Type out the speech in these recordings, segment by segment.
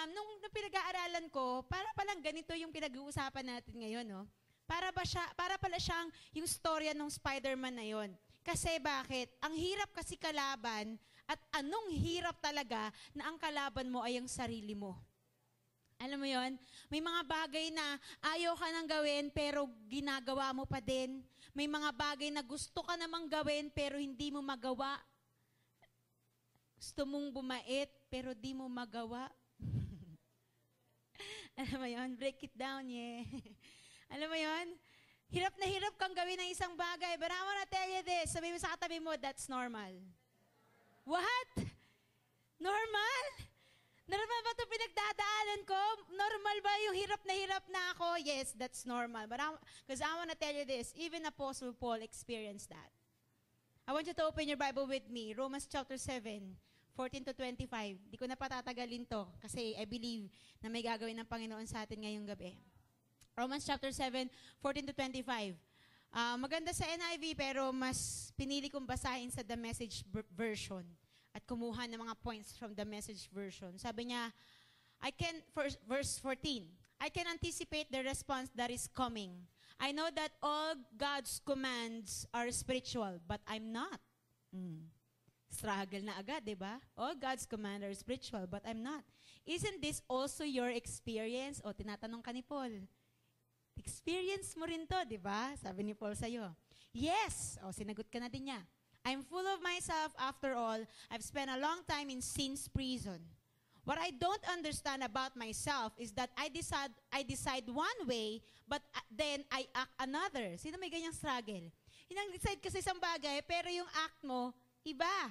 nung pinag-aaralan ko, para palang ganito yung pinag-uusapan natin ngayon, no? Para pala siyang yung storya ng Spider-Man na yon. Kasi bakit? Ang hirap kasi kalaban at anong hirap talaga na ang kalaban mo ay ang sarili mo. Alam mo yon? May mga bagay na ayaw ka nang gawin pero ginagawa mo pa din. May mga bagay na gusto ka namang gawin pero hindi mo magawa. Gusto mong bumait pero di mo magawa. Alam mo yon? Break it down, yeah. Alam mo yon? Hirap na hirap kang gawin ng isang bagay. But I wanna tell you this. Sabi mo sa katabi mo, that's normal. What? Normal? Normal ba ito pinagdadaanan ko? Normal ba yung hirap na ako? Yes, that's normal. But because I wanna tell you this, even Apostle Paul experienced that. I want you to open your Bible with me. Romans chapter 7, 14 to 25. Di ko na patatagalin to kasi I believe na may gagawin ng Panginoon sa atin ngayong gabi. Romans chapter 7, 14 to 25. Maganda sa NIV pero mas pinili kong basahin sa The Message version at kumuha ng mga points from The Message version. Sabi niya, verse 14, I can anticipate the response that is coming. I know that all God's commands are spiritual, but I'm not. Struggle na agad, di ba? All God's commands are spiritual, but I'm not. Isn't this also your experience? O, tinatanong ka ni Paul. Experience mo rin to, di ba? Sabi ni Paul sa'yo. Yes! O, sinagot ka na din niya. I'm full of myself after all. I've spent a long time in sin's prison. What I don't understand about myself is that I decide one way, but then I act another. Sino may ganyang struggle? Decide ka sa isang bagay, pero yung act mo, iba.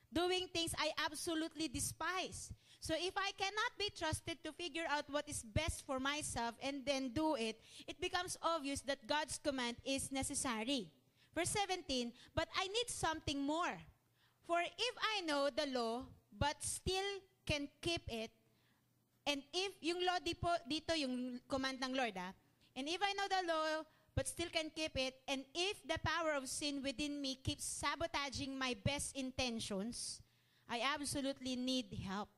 Doing things I absolutely despise. So if I cannot be trusted to figure out what is best for myself and then do it, it becomes obvious that God's command is necessary. Verse 17, but I need something more. For if I know the law, but still can keep it, and if, yung law dito, yung command ng Lord, and if I know the law, but still can keep it, and if the power of sin within me keeps sabotaging my best intentions, I absolutely need help.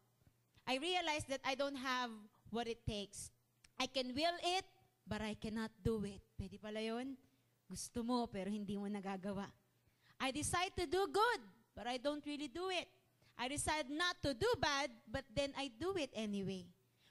I realize that I don't have what it takes. I can will it, but I cannot do it. Pwede pala yun? Gusto mo, pero hindi mo nagagawa. I decide to do good, but I don't really do it. I decide not to do bad, but then I do it anyway.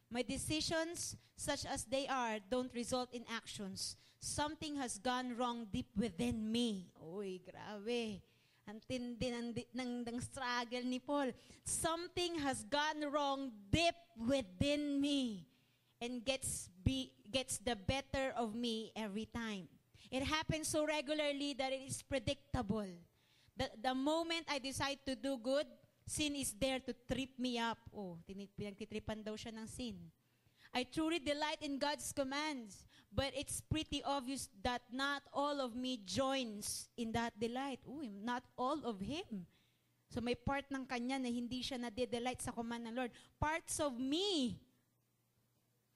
My decisions, such as they are, don't result in actions. Something has gone wrong deep within me. Uy, grabe. Ang tindi ng struggle ni Paul. Something has gone wrong deep within me and gets the better of me every time. It happens so regularly that it is predictable. The moment I decide to do good, sin is there to trip me up. Oh, pinagtitripan daw siya ng sin. I truly delight in God's commands, but it's pretty obvious that not all of me joins in that delight. Uy, not all of Him. So may part ng Kanya na hindi siya nade-delight sa command ng Lord. Parts of me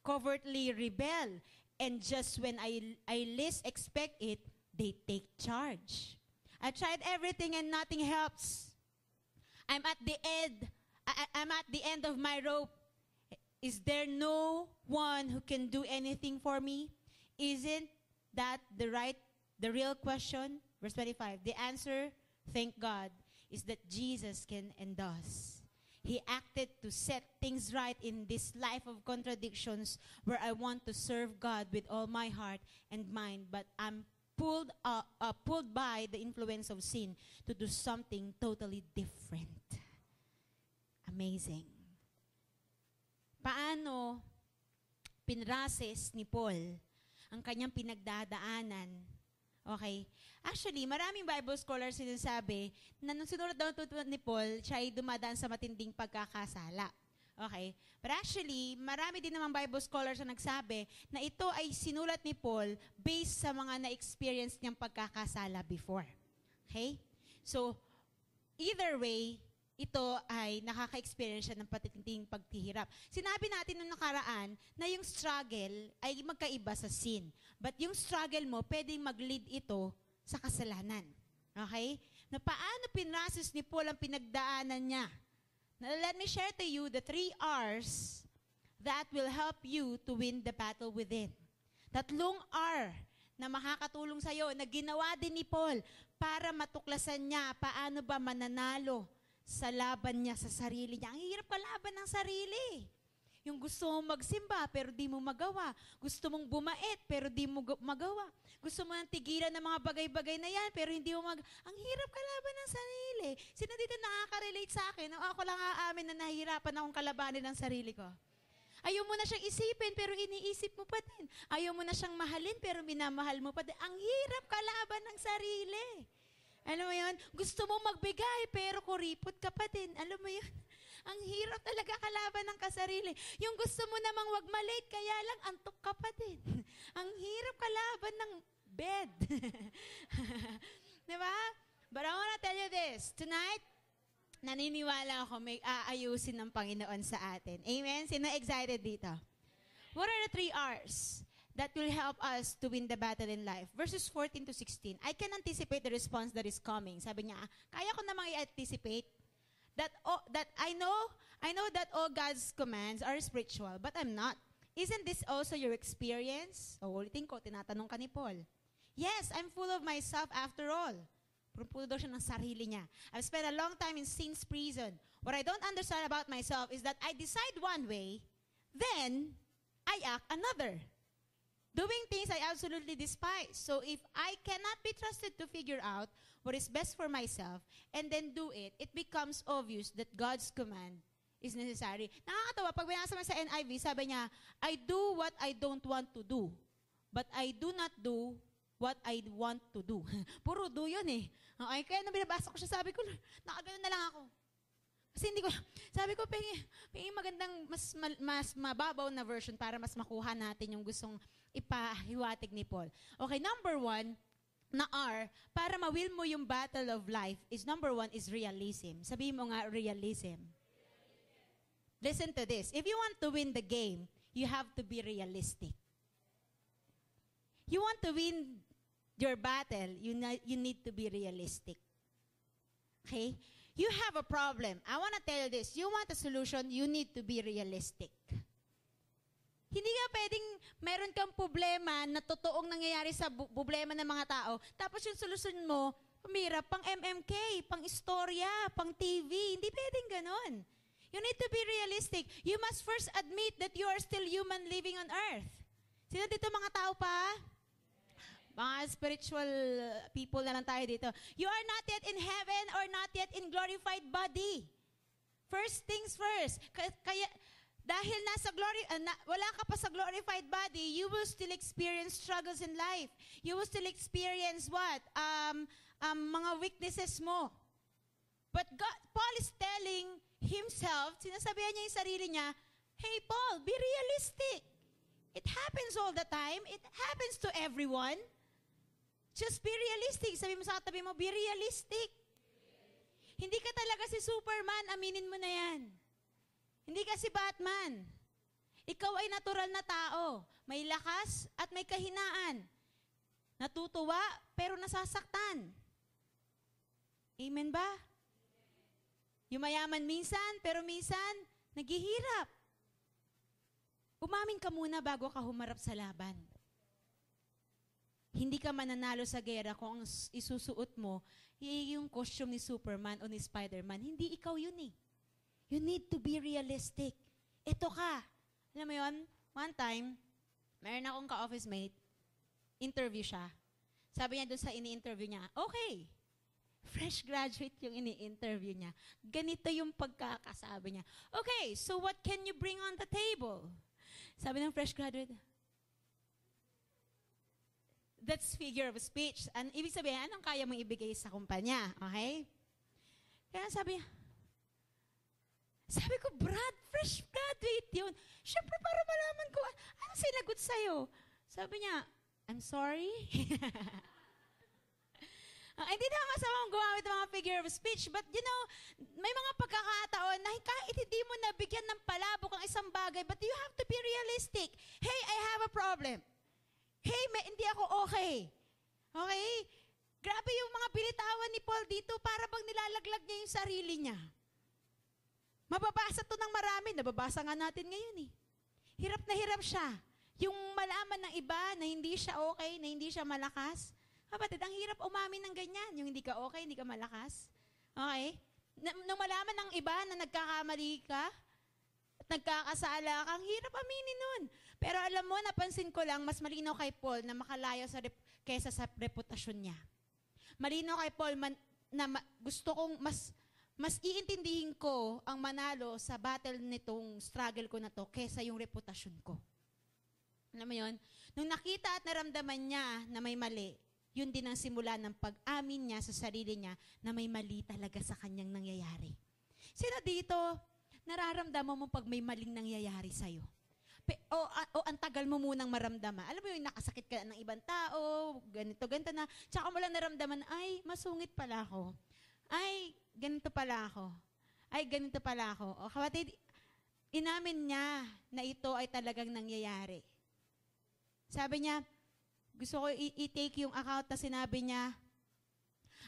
covertly rebel. And just when I least expect it, they take charge. I tried everything and nothing helps. I'm at the end of my rope. Is there no one who can do anything for me? Isn't that the real question? Verse 25, the answer, thank God, is that Jesus can and does. He acted to set things right in this life of contradictions where I want to serve God with all my heart and mind, but I'm pulled by the influence of sin to do something totally different. Amazing. Paano pinrases ni Paul ang kanyang pinagdadaanan? Okay. Actually, maraming Bible scholars sinasabi na nung sinulat daw ni Paul, siya ay dumadaan sa matinding pagkakasala. Okay. But actually, marami din namang Bible scholars na nagsabi na ito ay sinulat ni Paul based sa mga na-experience niyang pagkakasala before. Okay? So, either way, ito ay nakaka-experience siya ng patitinding pagtihirap. Sinabi natin nung nakaraan na yung struggle ay magkaiba sa sin. But yung struggle mo, pwedeng mag-lead ito sa kasalanan. Okay? Na paano pinrases ni Paul ang pinagdaanan niya? Now, let me share to you the 3 R's that will help you to win the battle within. Tatlong R na makakatulong sa'yo na ginawa din ni Paul para matuklasan niya paano ba mananalo sa laban niya sa sarili niya. Ang hirap kalaban ng sarili. Yung gusto mong magsimba pero di mo magawa. Gusto mong bumait pero di mo magawa. Gusto mo nang tigilan ng mga bagay-bagay na yan pero hindi mo Ang hirap kalaban ng sarili. Sino dito nakaka-relate sa akin? Ako lang aamin na nahihirapan akong kalabanin ng sarili ko. Ayaw mo na siyang isipin pero iniisip mo pa din. Ayaw mo na siyang mahalin pero minamahal mo pa din. Ang hirap kalaban ng sarili. Alam mo yun? Gusto mo magbigay pero kuripot ka pa din. Alam mo yun? Ang hirap talaga kalaban ng kasarili. Yung gusto mo namang wag malate, kaya lang antok ka pa din. Ang hirap kalaban ng bed. Diba? But I wanna tell you this. Tonight, naniniwala ako may aayusin ng Panginoon sa atin. Amen? Sino excited dito? What are the 3 R's that will help us to win the battle in life? Verses 14 to 16. I can anticipate the response that is coming. Sabi niya, kaya ko namang i-anticipate that I know that all God's commands are spiritual, but I'm not. Isn't this also your experience? Ulitin ko, tinatanong ka ni Paul. Yes, I'm full of myself after all. Puno daw siya ng sarili niya. I've spent a long time in sin's prison. What I don't understand about myself is that I decide one way, then I act another. Doing things I absolutely despise. So if I cannot be trusted to figure out what is best for myself and then do it, it becomes obvious that God's command is necessary. Nakakatawa, pag binasa mo sa NIV, sabi niya, I do what I don't want to do, but I do not do what I want to do. Puro do yun eh. Okay, kaya nung binabasa ko siya, sabi ko, nakaganoon na lang ako. Kasi hindi ko, sabi ko, pingin magandang, mas mababaw na version para mas makuha natin yung gustong ipahiwatig ni Paul. Okay, number 1, na R, para ma-will mo yung battle of life, is number 1 is realism. Sabihin mo nga, realism. Listen to this. If you want to win the game, you have to be realistic. You want to win your battle, you need to be realistic. Okay? You have a problem. I want to tell you this. You want a solution, you need to be realistic. Hindi ka pwedeng meron kang problema na totoong nangyayari sa problema ng mga tao, tapos yung solusyon mo, pumira, pang MMK, pang istorya, pang TV. Hindi pwedeng ganon. You need to be realistic. You must first admit that you are still human living on earth. Sino dito mga tao pa? Mga spiritual people na lang tayo dito. You are not yet in heaven or not yet in glorified body. First things first. Kaya, dahil wala ka pa sa glorified body, you will still experience struggles in life. You will still experience what? Mga weaknesses mo. But Paul is telling himself, sinasabihan niya yung sarili niya, hey Paul, be realistic. It happens all the time. It happens to everyone. Just be realistic. Sabi mo sa katabi mo, be realistic. Hindi ka talaga si Superman, aminin mo na yan. Hindi ka si Batman. Ikaw ay natural na tao. May lakas at may kahinaan. Natutuwa, pero nasasaktan. Amen ba? Yumayaman minsan, pero minsan, naghihirap. Umamin ka muna bago ka humarap sa laban. Hindi ka mananalo sa gera kung ang isusuot mo yung costume ni Superman o ni Spider-Man. Hindi ikaw yun eh. You need to be realistic. Ito ka. Alam mo yun? One time, meron akong ka-office mate, interview siya. Sabi niya doon sa ini-interview niya, okay, fresh graduate yung ini-interview niya. Ganito yung pagkakasabi niya. Okay, so what can you bring on the table? Sabi ng fresh graduate, that's figure of speech. Ibig sabihin, anong kaya mong ibigay sa kumpanya? Okay? Kaya sabi ko, Brad, fresh graduate yun. Siyempre, para malaman ko, anong sinagot sa'yo? Sabi niya, I'm sorry. Hindi naman masamang gumamit ng mga figure of speech, but you know, may mga pagkakataon na kahit hindi mo nabigyan ng palabok ang isang bagay, but you have to be realistic. Hey, I have a problem. Hey, hindi ako okay. Okay? Grabe yung mga binitawan ni Paul dito, para bang nilalaglag niya yung sarili niya. Mababasa to ng marami. Nababasa nga natin ngayon eh. Hirap na hirap siya. Yung malaman ng iba na hindi siya okay, na hindi siya malakas. Kapatid, ang hirap umamin ng ganyan. Yung hindi ka okay, hindi ka malakas. Okay? Nung malaman ng iba na nagkakamali ka, at nagkakasala ka, ang hirap aminin nun. Pero alam mo, napansin ko lang, mas malinaw kay Paul na makalayo kaysa sa reputasyon niya. Malinaw kay Paul gusto kong mas iintindihin ko ang manalo sa battle nitong struggle ko na to kaysa yung reputasyon ko. Alam mo yun? Nung nakita at naramdaman niya na may mali, yun din ang simula ng pag-amin niya sa sarili niya na may mali talaga sa kanyang nangyayari. Sino dito, nararamdaman mo pag may maling nangyayari sa'yo? O ang tagal mo munang maramdaman. Alam mo yung nakasakit ka ng ibang tao, ganito na. Tsaka mo lang naramdaman, ay, masungit pala ako. Ay, ganito pala ako. Ay, ganito pala ako. O kapatid, inamin niya na ito ay talagang nangyayari. Sabi niya, gusto ko i-take yung account na sinabi niya,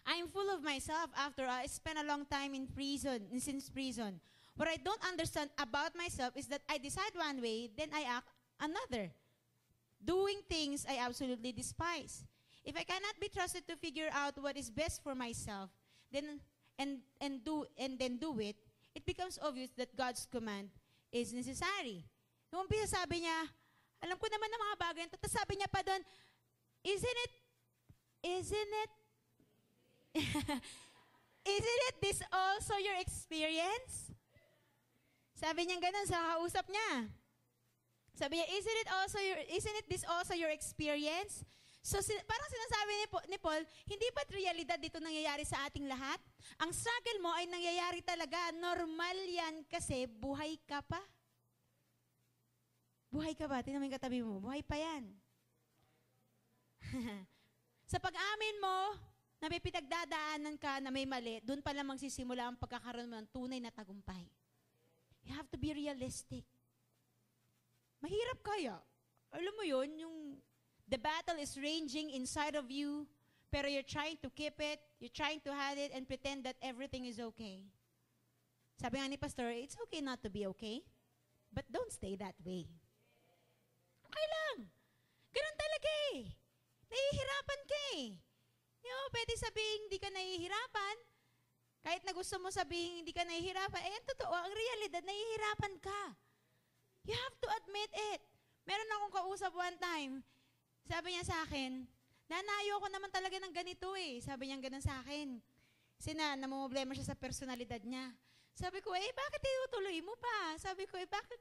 I'm full of myself after I spent a long time in prison, since prison. What I don't understand about myself is that I decide one way, then I act another. Doing things I absolutely despise. If I cannot be trusted to figure out what is best for myself, then then do it, it becomes obvious that God's command is necessary. Nung umpisa sabi niya, alam ko naman ng mga bagay, tapos sabi niya pa doon, isn't it isn't it this also your experience? Sabi niya ganun sa kausap niya. Sabi niya, isn't it this also your experience? So parang sinasabi ni Paul, hindi ba't realidad dito nangyayari sa ating lahat? Ang struggle mo ay nangyayari talaga. Normal yan kasi buhay ka pa. Buhay ka ba? Tingnan mo yung katabi mo. Buhay pa yan. Sa pag-amin mo, na may pinagdadaanan ka na may mali, doon pa lang magsisimula ang pagkakaroon mo ng tunay na tagumpay. You have to be realistic. Mahirap kaya. Alam mo yun, the battle is raging inside of you, pero you're trying to keep it, you're trying to hide it, and pretend that everything is okay. Sabi nga ni Pastor, it's okay not to be okay, but don't stay that way. Okay lang. Ganun talaga eh. Nahihirapan ka eh. Pwede sabihin hindi ka nahihirapan. Kahit na gusto mo sabihin hindi ka nahihirapan, totoo, ang realidad, nahihirapan ka. You have to admit it. Meron akong kausap one time, sabi niya sa akin, nanayo ko naman talaga ng ganito eh. Sabi niya ganun sa akin. Kasi namumblema siya sa personalidad niya. Sabi ko, bakit itutuloy mo pa? Sabi ko, bakit,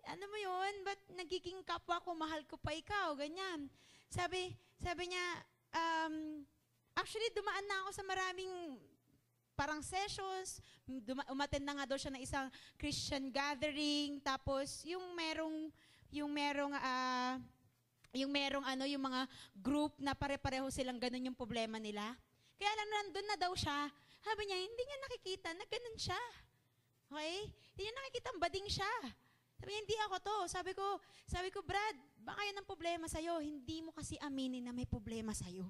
ano mo yun? Ba't nagiging kapwa ko, mahal ko pa ikaw? Ganyan. Sabi niya, actually, dumaan na ako sa maraming parang sessions. Umattend na nga daw siya ng isang Christian gathering. Tapos, yung merong mga group na pare-pareho silang ganun yung problema nila. Kaya lang nandun na daw siya. Sabi niya, hindi niya nakikita na ganun siya. Okay? Hindi niya nakikita, bading siya. Sabi niya, hindi ako to. Sabi ko, Brad, baka yan ang problema sa'yo. Hindi mo kasi aminin na may problema sa'yo.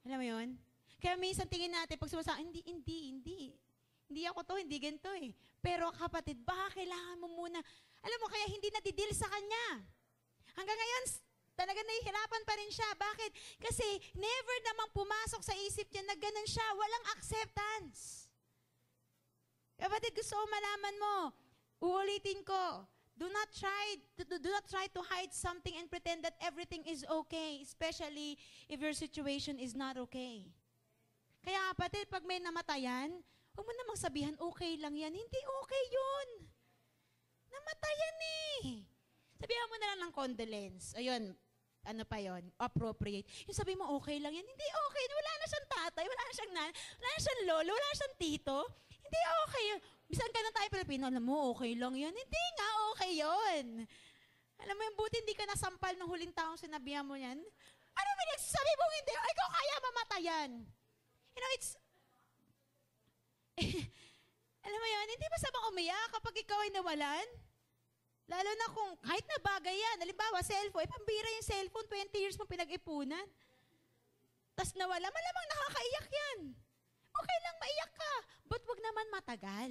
Alam mo yun? Kaya minsan tingin natin, pag sumasama, hindi ako to, hindi ganito eh. Pero kapatid, baka kailangan mo muna, alam mo, kaya hindi nadidil sa kanya. Hanggang ngayon, talaga nahihirapan pa rin siya. Bakit? Kasi never namang pumasok sa isip niya na ganun siya. Walang acceptance. Kapatid, gusto ko malaman mo, uulitin ko, do not try to hide something and pretend that everything is okay, especially if your situation is not okay. Kaya kapatid, pag may namatayan, huwag mo namang sabihan, okay lang yan. Hindi okay yun. Namatayan eh. Sabihan mo na lang ng condolence. Ayun, ano pa yon? Appropriate. Yung sabi mo, okay lang yan. Hindi okay. Wala na siyang tatay, wala na siyang nanay, wala na siyang lolo, wala na siyang tito. Hindi okay yun. Bisan ka na tayo Pilipino, alam mo, okay lang yan. Hindi nga okay yun. Alam mo yung buti hindi ka nasampal ng huling taong sinabihan mo yan. Ano pinagsasabi mo hindi? Ikaw kaya mamatayan. You know, it's... alam mo yun, hindi ba sabang umiyak kapag ikaw ay nawalan? Lalo na kung kahit na bagay yan. Halimbawa, cellphone. Pambira yung cellphone, 20 years mo pinag-ipunan. Tapos nawala, malamang nakakaiyak yan. Okay lang, maiyak ka. But wag naman matagal.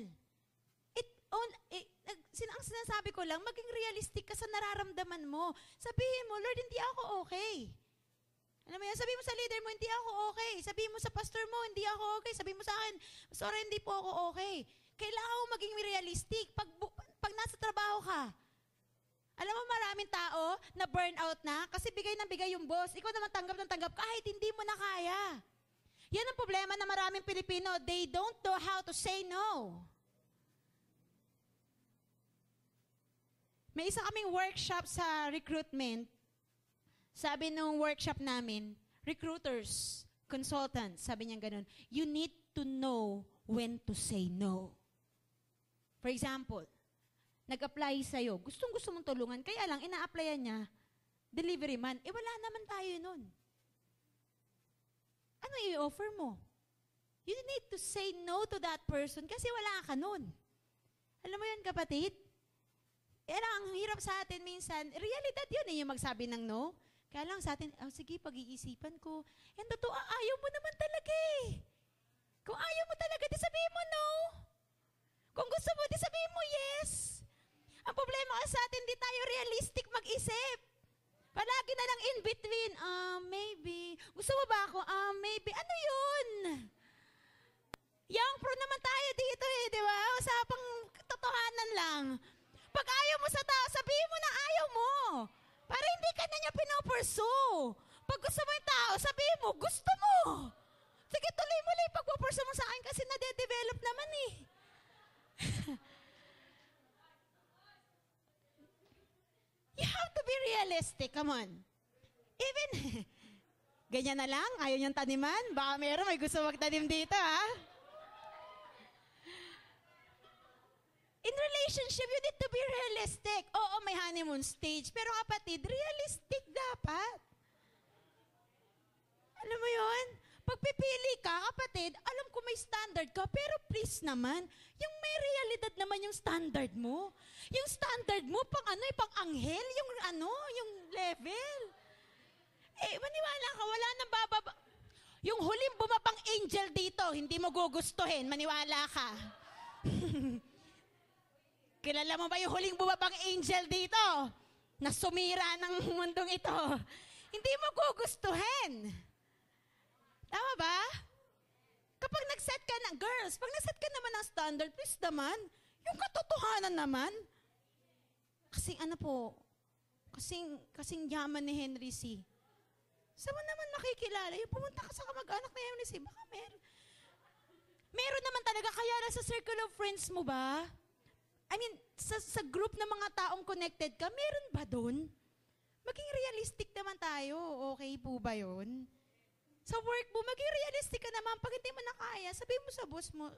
Ang sinasabi ko lang, maging realistic ka sa nararamdaman mo. Sabihin mo, Lord, hindi ako okay. Alam mo yan, sabihin mo sa leader mo, hindi ako okay. Sabihin mo sa pastor mo, hindi ako okay. Sabihin mo sa akin, sorry, hindi po ako okay. Kailangan mo maging realistic. Pag nasa trabaho ka, alam mo maraming tao na burnout na kasi bigay ng bigay yung boss. Ikaw naman tanggap ng tanggap kahit hindi mo na kaya. Yan ang problema ng maraming Pilipino. They don't know how to say no. May isa kaming workshop sa recruitment. Sabi nung workshop namin, recruiters, consultants, sabi niya ganun, you need to know when to say no. For example, nag-apply sa'yo, gustong-gusto mong tulungan, kaya lang ina-applyan niya, delivery man, wala naman tayo nun. Ano i-offer mo? You need to say no to that person kasi wala ka nun. Alam mo yun, kapatid? Ang hirap sa atin minsan, realidad yun yung magsabi ng no. Kaya lang sa atin, sige, pag-iisipan ko. Yan totoo, ayaw mo naman talaga eh. Kung ayaw mo talaga, di sabihin mo no. Kung gusto mo, di sabihin mo yes. Ang problema kasi sa atin, di tayo realistic mag-isip. Palagi na lang in between. Maybe. Gusto mo ba ako? Maybe. Ano yun? Young pro naman tayo dito eh, di ba? Usapang totohanan lang. Pag ayaw mo sa tao, sabihin mo na ayaw mo. Para hindi ka na niya pinopursue. Pag gusto mo yung tao, sabihin mo, gusto mo. Sige, tuloy-muloy pagpupursue mo sa akin kasi nade-develop naman eh. You have to be realistic. Come on. Even, ganyan na lang, ayaw niyang taniman. Baka meron, may gusto magtanim dito, ha? In relationship, you need to be realistic. Oo, may honeymoon stage. Pero kapatid, realistic dapat. Alam mo yun? Pagpipili ka, kapatid, alam ko may standard ka, pero please naman, yung may realidad naman yung standard mo. Yung standard mo, pang anghel, yung level. Maniwala ka, wala nang bababa. Yung huling bumabang angel dito, hindi mo gugustuhin, maniwala ka. Kilala mo ba yung huling bumabang angel dito? Na sumira ng mundong ito. Hindi mo gugustuhin. Tama ba? Kapag nag-set ka ng, girls, pag nag-set ka naman ng standard, please naman, yung katotohanan naman. Kasing kasing yaman ni Henry C. Saan mo naman makikilala? Yung pumunta ka sa kamag-anak ni Henry C, baka meron naman talaga, kaya na sa circle of friends mo ba? I mean, sa group ng mga taong connected ka, meron ba doon? Maging realistic naman tayo. Okay po ba yun? Sa work mo, maging realistic ka naman. Pag hindi mo na kaya, sabihin mo sa boss mo,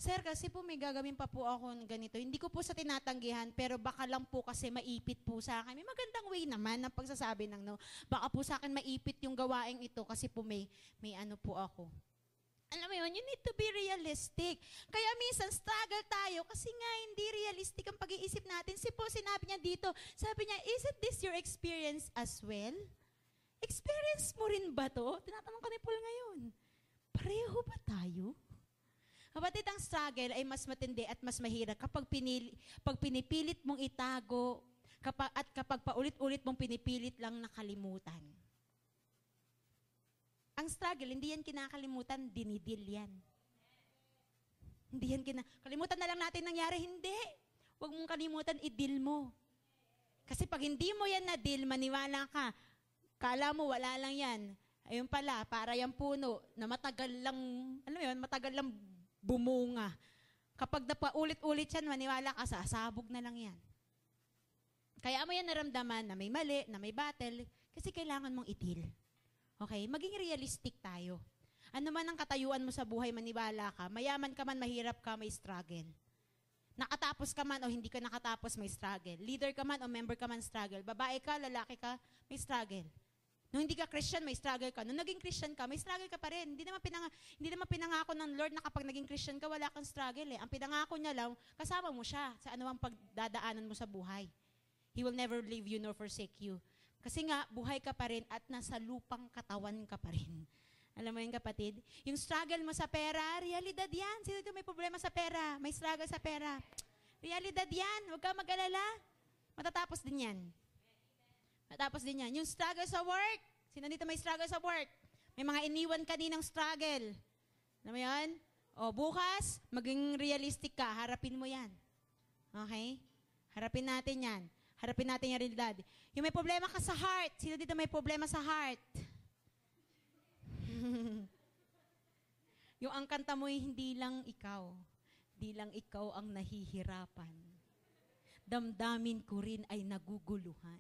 sir, kasi po may gagawin pa po ako ng ganito. Hindi ko po sa tinatanggihan, pero baka lang po kasi maipit po sa akin. May magandang way naman ng pagsasabi ng no. Baka po sa akin maipit yung gawaing ito kasi po may ano po ako. Alam mo yun, you need to be realistic. Kaya minsan, struggle tayo kasi nga hindi realistic ang pag-iisip natin. Si Paul, sinabi niya dito, sabi niya, isn't this your experience as well? Experience mo rin ba to? Tinatanong ka ni Paul ngayon. Pareho ba tayo? Kapatid, ang struggle ay mas matindi at mas mahirap kapag pinipilit mong itago at kapag paulit-ulit mong pinipilit lang nakalimutan. Ang struggle, hindi yan kinakalimutan, dinidil yan. Hindi yan kalimutan na lang natin nangyari, hindi. Huwag mong kalimutan, i-deal mo. Kasi pag hindi mo yan na-deal, maniwala ka, kala mo wala lang yan. Ayun pala, para yung puno na matagal lang, alam mo yun, matagal lang bumunga. Kapag napaulit-ulit yan, maniwala ka, sasabog na lang yan. Kaya mo yan naramdaman na may mali, na may battle, kasi kailangan mong i-deal. Okay, maging realistic tayo. Ano man ang katayuan mo sa buhay, maniwala ka. Mayaman ka man, mahirap ka, may struggle. Nakatapos ka man o hindi ka nakatapos, may struggle. Leader ka man o member ka man, struggle. Babae ka, lalaki ka, may struggle. Nung hindi ka Christian, may struggle ka. Nung naging Christian ka, may struggle ka pa rin. Hindi naman pinangako ng Lord na kapag naging Christian ka, wala kang struggle eh. Ang pinangako niya lang, kasama mo siya sa anumang pagdadaanan mo sa buhay. He will never leave you nor forsake you. Kasi nga, buhay ka pa rin at nasa lupang katawan ka pa rin. Alam mo yun, kapatid? Yung struggle mo sa pera, realidad yan. Sino ito may problema sa pera? May struggle sa pera. Realidad yan. Huwag ka mag-alala. Matatapos din yan. Matatapos din yan. Yung struggle sa work. Sino dito may struggle sa work? May mga iniwan kaninang struggle. Alam mo yan? O bukas, maging realistic ka. Harapin mo yan. Okay? Harapin natin yan. Harapin natin yung realidad. Yung may problema ka sa heart. Sino dito may problema sa heart? Yung ang kanta mo hindi lang ikaw. Hindi lang ikaw ang nahihirapan. Damdamin ko rin ay naguguluhan.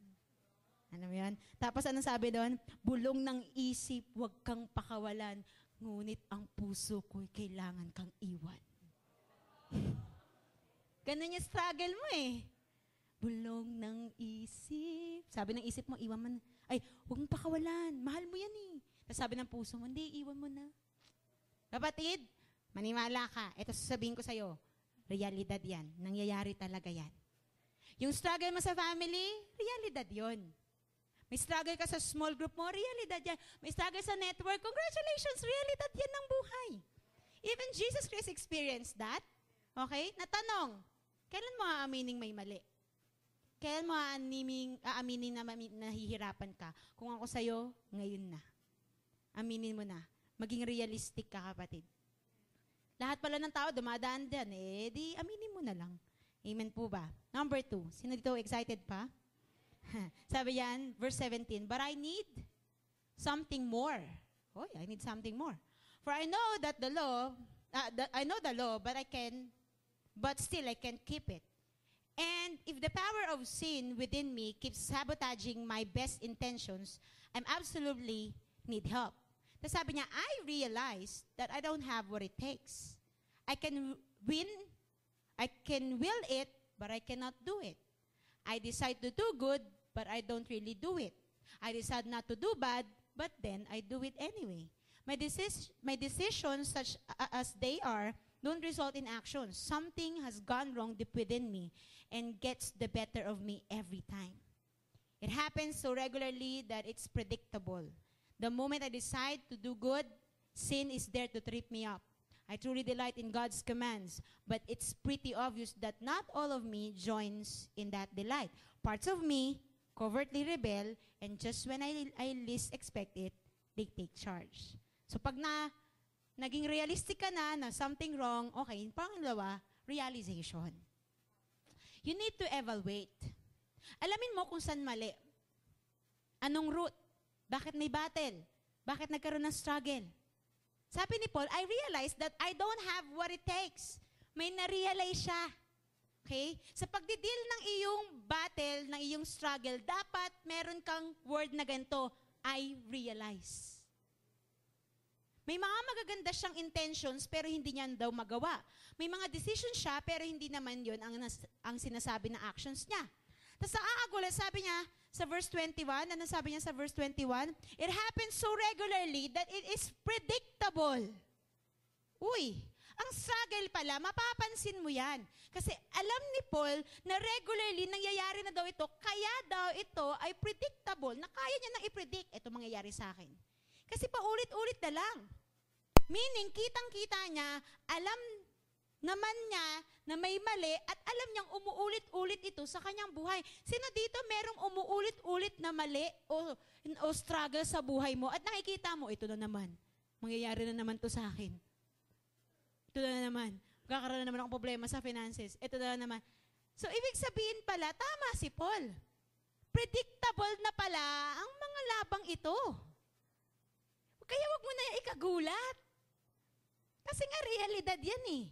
Ano yan? Tapos anong sabi doon? Bulong ng isip, huwag kang pakawalan. Ngunit ang puso ko'y kailangan kang iwan. Ganun yung struggle mo eh. Bulong ng isip. Sabi ng isip mo, iwan mo na. Ay, huwag mong pakawalan. Mahal mo yan eh. Tapos sabi ng puso mo, hindi, iwan mo na. Kapatid, maniwala ka. Ito sasabihin ko sa'yo. Realidad yan. Nangyayari talaga yan. Yung struggle mo sa family, realidad yon. May struggle ka sa small group mo, realidad yan. May struggle sa network, congratulations, realidad yan ng buhay. Even Jesus Christ experienced that. Okay? Natanong, kailan mo aaminin may mali? Kailan mo aaminin na nahihirapan ka? Kung ako sa'yo, ngayon na. Aminin mo na. Maging realistic ka, kapatid. Lahat pala ng tao dumadaan dyan, di aminin mo na lang. Amen po ba? Number 2, sino dito excited pa? Sabi yan, verse 17, but I need something more. Oh, I need something more. For I know that the law, I know the law, but still I can't keep it. And if the power of sin within me keeps sabotaging my best intentions, I'm absolutely need help. Tapos sabi niya, I realize that I don't have what it takes. I can will it, but I cannot do it. I decide to do good, but I don't really do it. I decide not to do bad, but then I do it anyway. My decisions, such as they are, don't result in actions. Something has gone wrong deep within me and gets the better of me every time. It happens so regularly that it's predictable. The moment I decide to do good, sin is there to trip me up. I truly delight in God's commands, but it's pretty obvious that not all of me joins in that delight. Parts of me covertly rebel, and just when I least expect it, they take charge. So pag naging realistic ka na something wrong, okay, pangalawa, realization. You need to evaluate. Alamin mo kung saan mali. Anong root? Bakit may battle? Bakit nagkaroon ng struggle? Sabi ni Paul, I realized that I don't have what it takes. May na-realize siya. Okay? Sa pagdideal ng iyong battle, ng iyong struggle, dapat meron kang word na ganito, I realize. May mga magaganda siyang intentions pero hindi niya daw magawa. May mga decisions siya pero hindi naman yon ang sinasabi na actions niya. Tapos nakakagulat, sabi niya sa verse 21, ano sabi niya sa verse 21? It happens so regularly that it is predictable. Uy, ang struggle pala, mapapansin mo yan. Kasi alam ni Paul na regularly nangyayari na daw ito, kaya daw ito ay predictable, na kaya niya nang i-predict, ito mangyayari sa akin. Kasi paulit-ulit na lang. Meaning, kitang-kita niya, alam naman niya na may mali at alam niyang umuulit-ulit ito sa kanyang buhay. Sino dito merong umuulit-ulit na mali o struggle sa buhay mo at nakikita mo, ito na naman. Mangyayari na naman to sa akin. Ito na naman. Magkakaroon na naman akong problema sa finances. Ito na naman. So, ibig sabihin pala, tama si Paul. Predictable na pala ang mga labang ito. Kaya wag mo na ikagulat. Kasi nga, realidad yan eh.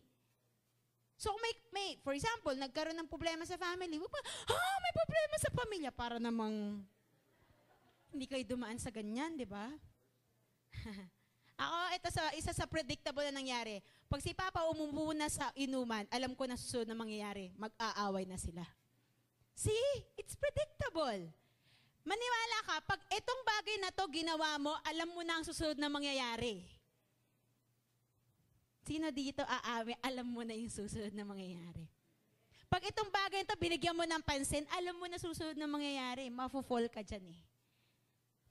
So, may, for example, nagkaroon ng problema sa family. May problema sa pamilya. Para namang hindi kayo dumaan sa ganyan, di ba? Ako, ito isa sa predictable na nangyari. Pag si Papa umupo na sa inuman, alam ko na susunod na mangyayari. Mag-aaway na sila. See? It's predictable. Maniwala ka, pag itong bagay na to ginawa mo, alam mo na ang susunod na mangyayari. Sino dito aawi, alam mo na yung susunod na mangyayari. Pag itong bagay na to binigyan mo ng pansin, alam mo na susunod na mangyayari. Mafo-fall ka dyan eh.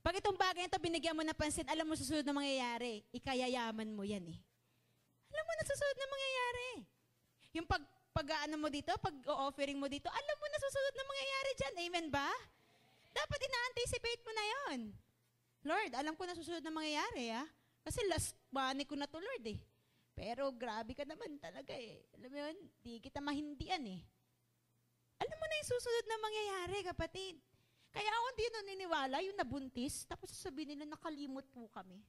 Pag itong bagay na to binigyan mo ng pansin, alam mo susunod na mangyayari. Ikayayaman mo yan eh. Alam mo na susunod na mangyayari. Yung pag-aano mo dito, pag-offering mo dito, alam mo na susunod na mangyayari dyan. Amen ba? Dapat ina-anticipate mo na yon. Lord, alam ko na susunod na mangyayari, Kasi last money ko na to, Lord, Pero grabe ka naman talaga, Alam mo yun, di kita mahindian, Alam mo na yung susunod na mangyayari, kapatid. Kaya ako hindi naniniwala, yung nabuntis, tapos sasabihin nila, nakalimot po kami.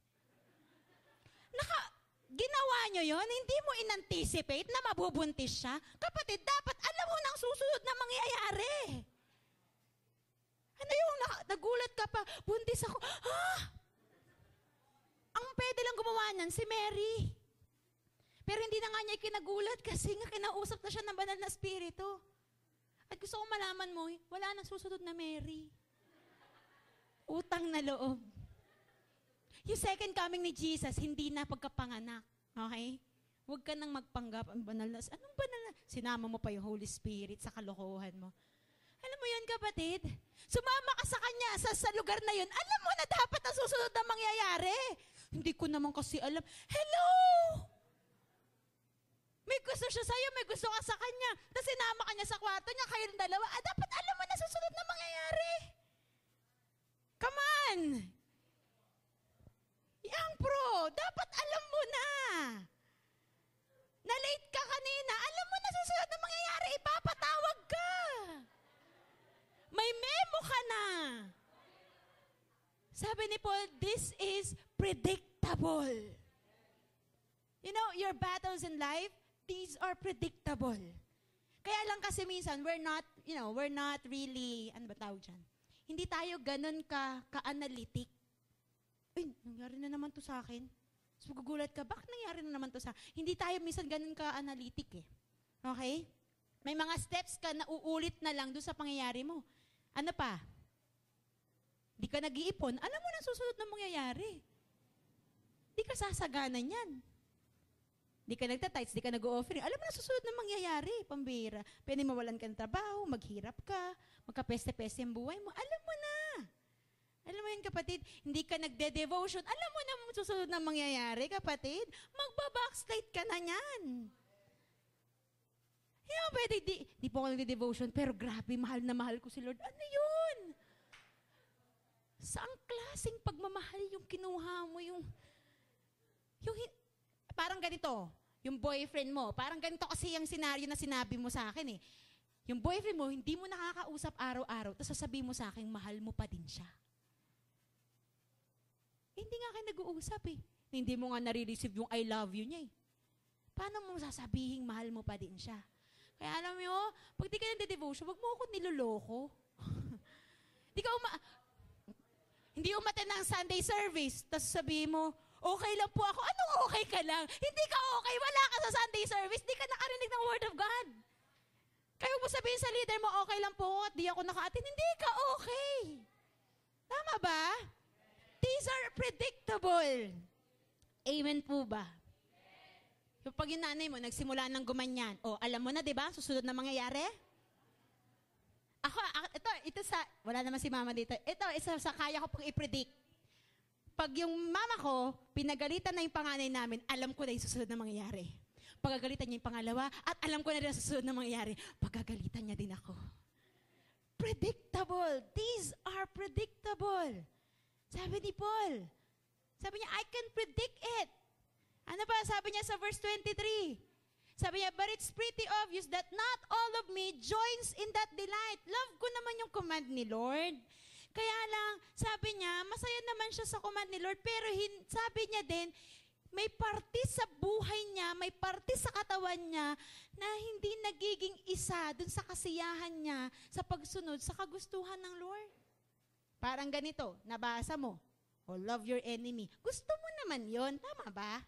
Ginawa nyo yon, hindi mo in-anticipate na mabubuntis siya. Kapatid, dapat alam mo na ang susunod na mangyayari. Ano yung nagulat ka pa, buntis ako, Ang pwede lang gumawa niyan, si Mary. Pero hindi na nga niya kinagulat kasi nga kinausap na siya ng banal na spirito. At gusto kong malaman mo, wala nang susunod na Mary. Utang na loob. Yung second coming ni Jesus, hindi na pagkapanganak. Okay? Huwag ka nang magpanggap. Ang banal na, anong banal na? Sinama mo pa yung Holy Spirit sa kalokohan mo. Alam mo yun, kapatid? Sumama ka sa Kanya sa lugar na yun. Alam mo na dapat ang susunod na mangyayari. Hindi ko naman kasi alam. Hello! May gusto siya sa'yo, may gusto ka sa Kanya. Tapos sinama ka niya sa kwarto niya, kayong dalawa. Dapat alam mo na susunod na mangyayari. Come on! Young pro, dapat alam mo na. Na-late ka kanina, alam mo na susunod na mangyayari, ipapatawag ka. May memo ka na. Sabi ni Paul, this is predictable. You know, your battles in life, these are predictable. Kaya lang kasi minsan, we're not really, ano ba tawag dyan? Hindi tayo ganun ka-analytic. Uy, nangyari na naman to sa akin. So, magugulat ka, bakit nangyari na naman to sa akin? Hindi tayo minsan ganun ka-analytic Okay? May mga steps ka na uulit na lang doon sa pangyayari mo. Ano pa? Di ka nag-iipon, alam mo na susunod na mangyayari. Di ka sasagana niyan. Di ka nagtatights, di ka nag-offering. Alam mo na susunod na mangyayari, pambira. Pwede mawalan ka ng trabaho, maghirap ka, magkapeste-peste ang buhay mo. Alam mo na. Alam mo yun, kapatid, hindi ka nagde-devotion. Alam mo na susunod na mangyayari, kapatid. Magbabackslide ka na niyan. Hindi pwede, di po ako nagde-devotion, pero grabe, mahal na mahal ko si Lord. Ano yun? Saang klaseng pagmamahal yung kinuha mo, parang ganito, yung boyfriend mo, parang ganito kasi yung senaryo na sinabi mo sa akin Yung boyfriend mo, hindi mo nakakausap araw-araw, tapos sasabihin mo sa akin, mahal mo pa din siya. Hindi nga kayo nag-uusap Hindi mo nga nare-receive yung I love you niya Paano mo sasabihin, mahal mo pa din siya? Kaya alam mo, pag di ka nagde-devotion, wag mo ako niloloko. Hindi umaten ng Sunday service, tapos sabihin mo, okay lang po ako. Anong okay ka lang? Hindi ka okay, wala ka sa Sunday service, di ka nakarinig ng Word of God. Kaya mo sabihin sa leader mo, okay lang po ako at di ako naka-attend, hindi ka okay. Tama ba? These are predictable. Amen po ba? Yung pag yung nanay mo, nagsimula ng gumanyan, alam mo na, di ba? Susunod na mangyayari? Ito wala naman si mama dito. Ito, isa sa kaya ko pang i-predict. Pag yung mama ko, pinagalitan na yung panganay namin, alam ko na yung susunod na mangyayari. Pagagalitan niya yung pangalawa, at alam ko na rin ang susunod na mangyayari, pagagalitan niya din ako. Predictable. These are predictable. Sabi ni Paul, sabi niya, I can predict it. Ano ba? Sabi niya sa verse 23. Sabi niya, but it's pretty obvious that not all of me joins in that delight. Love ko naman yung command ni Lord. Kaya lang, sabi niya, masaya naman siya sa command ni Lord, pero sabi niya din, may parte sa buhay niya, may parte sa katawan niya na hindi nagiging isa dun sa kasiyahan niya sa pagsunod sa kagustuhan ng Lord. Parang ganito, nabasa mo, love your enemy. Gusto mo naman yon, tama ba?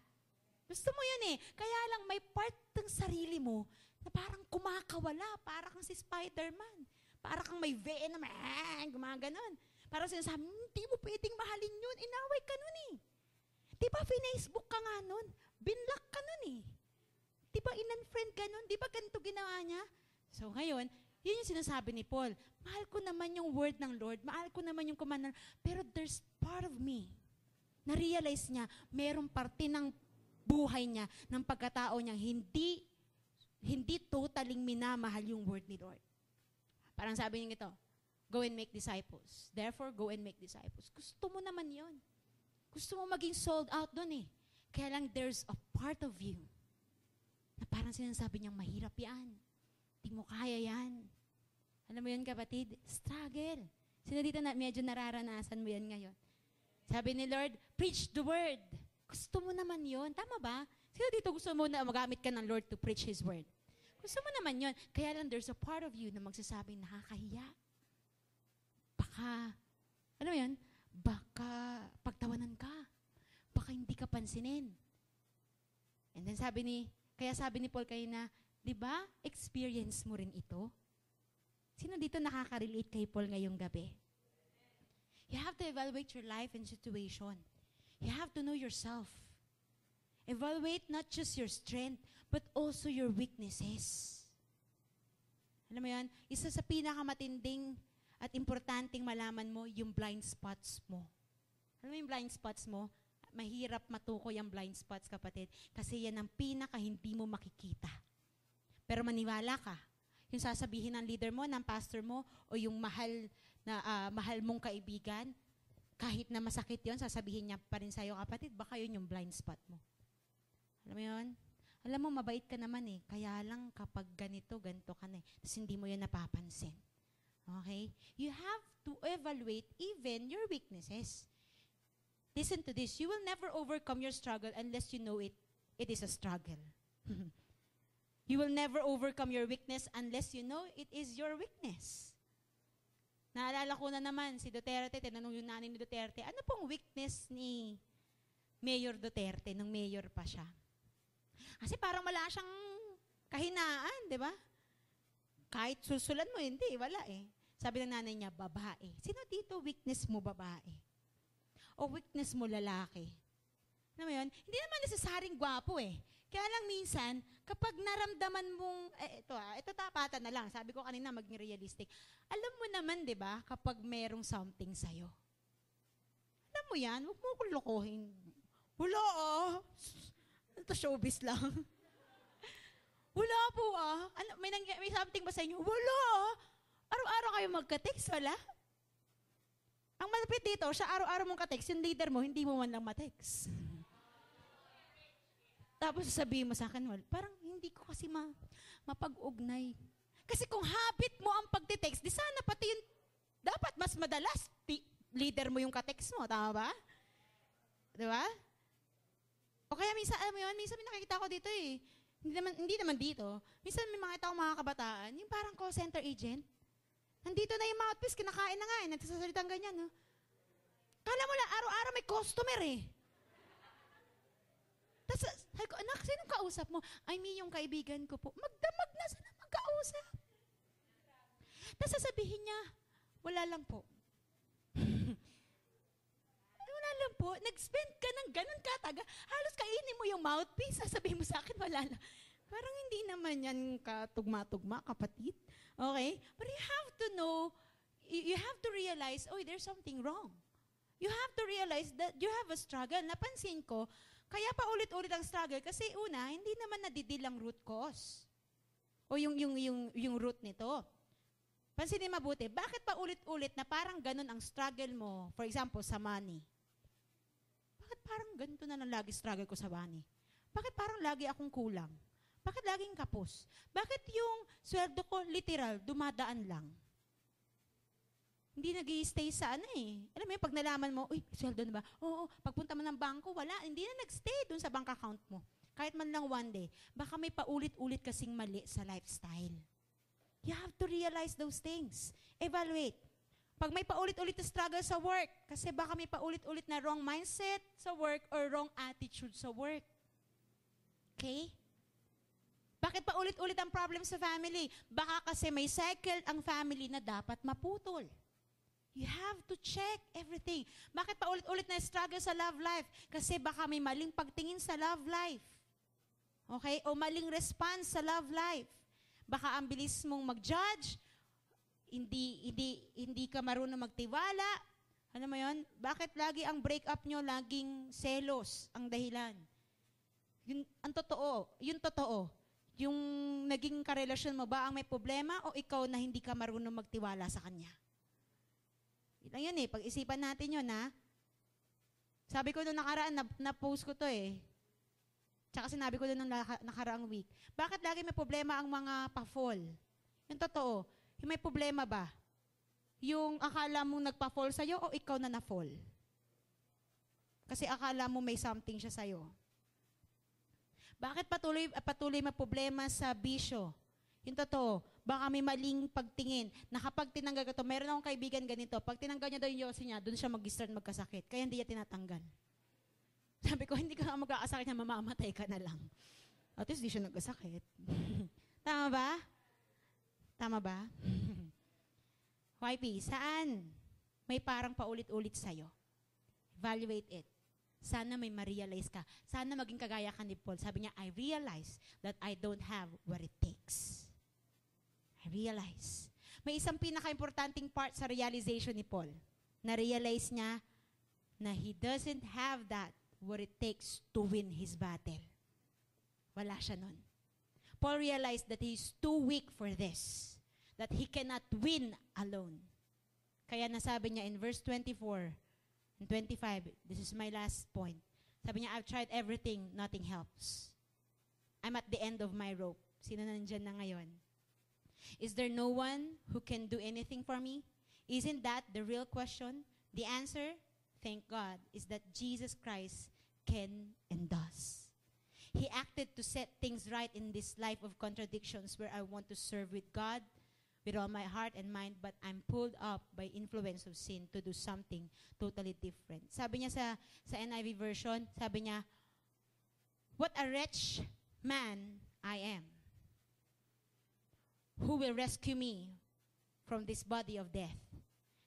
Gusto mo yun Kaya lang may part ng sarili mo na parang kumakawala, parang kang si Spider-Man. Parang kang may venom, gumaganon. Parang sinasabi, hindi mo pwedeng mahalin yun, inaway ka nun Di ba Facebook ka nga nun? Binlock ka nun Di ba in-unfriend ka nun? Di ba ganito ginawa niya? So ngayon, yun yung sinasabi ni Paul. Mahal ko naman yung word ng Lord, mahal ko naman yung command ng Lord, pero there's part of me na realize niya, merong parte ng buhay niya, ng pagkatao niya, hindi hindi totaling minamahal yung word ni Lord. Parang sabi niya ito, go and make disciples. Therefore, go and make disciples. Gusto mo naman yon. Gusto mo maging sold out doon eh. Kaya lang there's a part of you na parang sinasabi niyang mahirap yan. Di mo kaya yan. Alam mo yun kapatid? Struggle. Sino dito na medyo nararanasan mo yan ngayon? Sabi ni Lord, preach the word. Gusto mo naman yon. Tama ba? Sino dito gusto mo na magamit ka ng Lord to preach His word? Gusto mo naman yon. Kaya lang there's a part of you na magsasabing nakakahiya. Baka, alam mo yan? Baka pagtawanan ka. Baka hindi ka pansinin. And then kaya sabi ni Paul kanina, di ba, experience mo rin ito? Sino dito nakaka-relate kay Paul ngayong gabi? You have to evaluate your life and situation. You have to know yourself. Evaluate not just your strength, but also your weaknesses. Alam mo yan? Isa sa pinakamatinding at importanteng malaman mo, yung blind spots mo. Alam mo yung blind spots mo? Mahirap matukoy ang blind spots, kapatid. Kasi yan ang pinaka hindi mo makikita. Pero maniwala ka, yung sasabihin ng leader mo, ng pastor mo, o yung mahal mong kaibigan, kahit na masakit yon, sasabihin niya pa rin sa'yo, kapatid, baka yun yung blind spot mo. Alam mo yun? Alam mo, mabait ka naman eh. Kaya lang kapag ganito ka na eh. Tapos hindi mo yun napapansin. Okay? You have to evaluate even your weaknesses. Listen to this. You will never overcome your struggle unless you know it is a struggle. You will never overcome your weakness unless you know it is your weakness. Naalala ko na naman, si Duterte, tinanong yung nanay ni Duterte, ano pong weakness ni Mayor Duterte nung mayor pa siya? Kasi parang wala siyang kahinaan, di ba? Kahit susulan mo, hindi, wala eh. Sabi ng nanay niya, babae. Sino dito weakness mo babae? O weakness mo lalaki? Alam mo yun? Hindi naman nesesaryong gwapo eh. Kaya lang minsan, kapag naramdaman mong, ito tapatan na lang, sabi ko kanina maging realistic. Alam mo naman, di ba, kapag merong something sa'yo. Alam mo yan, huwag mo kong lokohin. Wala ito showbiz lang. Wala po Ano, may something ba sa inyo? Wala Araw-araw kayo magka-text, wala? Ang malapit dito, siya araw-araw mong ka-text, yung leader mo, hindi mo man lang ma-text. Tapos sasabihin mo sa akin, well, parang hindi ko kasi mapag-ugnay. Kasi kung habit mo ang pagtitext, di sana pati yung, dapat mas madalas, leader mo yung ka-text mo, tama ba? Di ba? O kaya minsan, alam mo yun, minsan may nakikita ko dito eh. Hindi naman dito. Minsan may makita ko mga kabataan, yung parang call center agent. Nandito na yung mouthpiece, kinakain na nga eh, nagsasalitang ganyan. No? Kala mo lang, araw-araw may customer eh. Tapos, sabi ko, anak, sinong kausap mo? I mean, yung kaibigan ko po. Magdamag na, sana magkausap. Tapos sasabihin niya, wala lang po. Wala lang po. Nag-spend ka ng ganun kataga. Halos kainin mo yung mouthpiece. Sasabihin mo sa akin, wala lang. Parang hindi naman yan katugma-tugma, kapatid. Okay? But you have to know, you have to realize, there's something wrong. You have to realize that you have a struggle. Napansin ko, kaya pa ulit-ulit ang struggle kasi una, hindi naman nadidil ang root cause. O yung root nito. Pansinin mabuti, bakit pa ulit-ulit na parang ganun ang struggle mo, for example, sa money? Bakit parang ganito na lang lagi struggle ko sa money? Bakit parang lagi akong kulang? Bakit laging kapos? Bakit yung sweldo ko literal, dumadaan lang? Hindi nag-i-stay sa eh. Alam mo yun, pag nalaman mo, sweldo na ba? Oo, pagpunta mo ng bangko, wala. Hindi na nag-stay dun sa bank account mo. Kahit man lang one day. Baka may paulit-ulit kasing mali sa lifestyle. You have to realize those things. Evaluate. Pag may paulit-ulit na struggle sa work, kasi baka may paulit-ulit na wrong mindset sa work or wrong attitude sa work. Okay? Bakit paulit-ulit ang problem sa family? Baka kasi may cycle ang family na dapat maputol. You have to check everything. Bakit paulit-ulit na struggle sa love life? Kasi baka may maling pagtingin sa love life. Okay? O maling response sa love life. Baka ang bilis mong mag-judge, hindi ka marunong magtiwala. Ano mo yun? Bakit lagi ang breakup nyo, laging selos ang dahilan? Yung totoo, Yung naging karelasyon mo ba ang may problema o ikaw na hindi ka marunong magtiwala sa Kanya? Lang yun pag-isipan natin yun Sabi ko nung nakaraan, na-post ko to Tsaka sinabi ko nung nakaraang week. Bakit lagi may problema ang mga pa-fall? Yung totoo, yung may problema ba? Yung akala mong nagpa-fall sa'yo o ikaw na na-fall? Kasi akala mo may something siya sa'yo. Bakit patuloy may problema sa bisyo? Yung totoo, baka may maling pagtingin na kapag tinanggal ka to, meron akong kaibigan ganito, pag tinanggal niya daw yung yosi niya, doon siya mag-start magkasakit. Kaya hindi niya tinatanggal. Sabi ko, hindi ka magkakasakit na mamamatay ka na lang. At least di siya nagkasakit. Tama ba? Tama ba? YP, saan may parang paulit-ulit sa'yo? Evaluate it. Sana may ma-realize ka. Sana maging kagaya ka ni Paul. Sabi niya, I realize that I don't have what it takes. I realize. May isang pinaka-importanting part sa realization ni Paul. Na-realize niya na he doesn't have that what it takes to win his battle. Wala siya nun. Paul realized that he's too weak for this. That he cannot win alone. Kaya nasabi niya in verse 24 and 25, this is my last point. Sabi niya, I've tried everything, nothing helps. I'm at the end of my rope. Sino nandyan na ngayon? Is there no one who can do anything for me? Isn't that the real question? The answer, thank God, is that Jesus Christ can and does. He acted to set things right in this life of contradictions where I want to serve with God with all my heart and mind, but I'm pulled up by influence of sin to do something totally different. Sabi niya sa NIV version, sabi niya, what a wretched man I am. Who will rescue me from this body of death?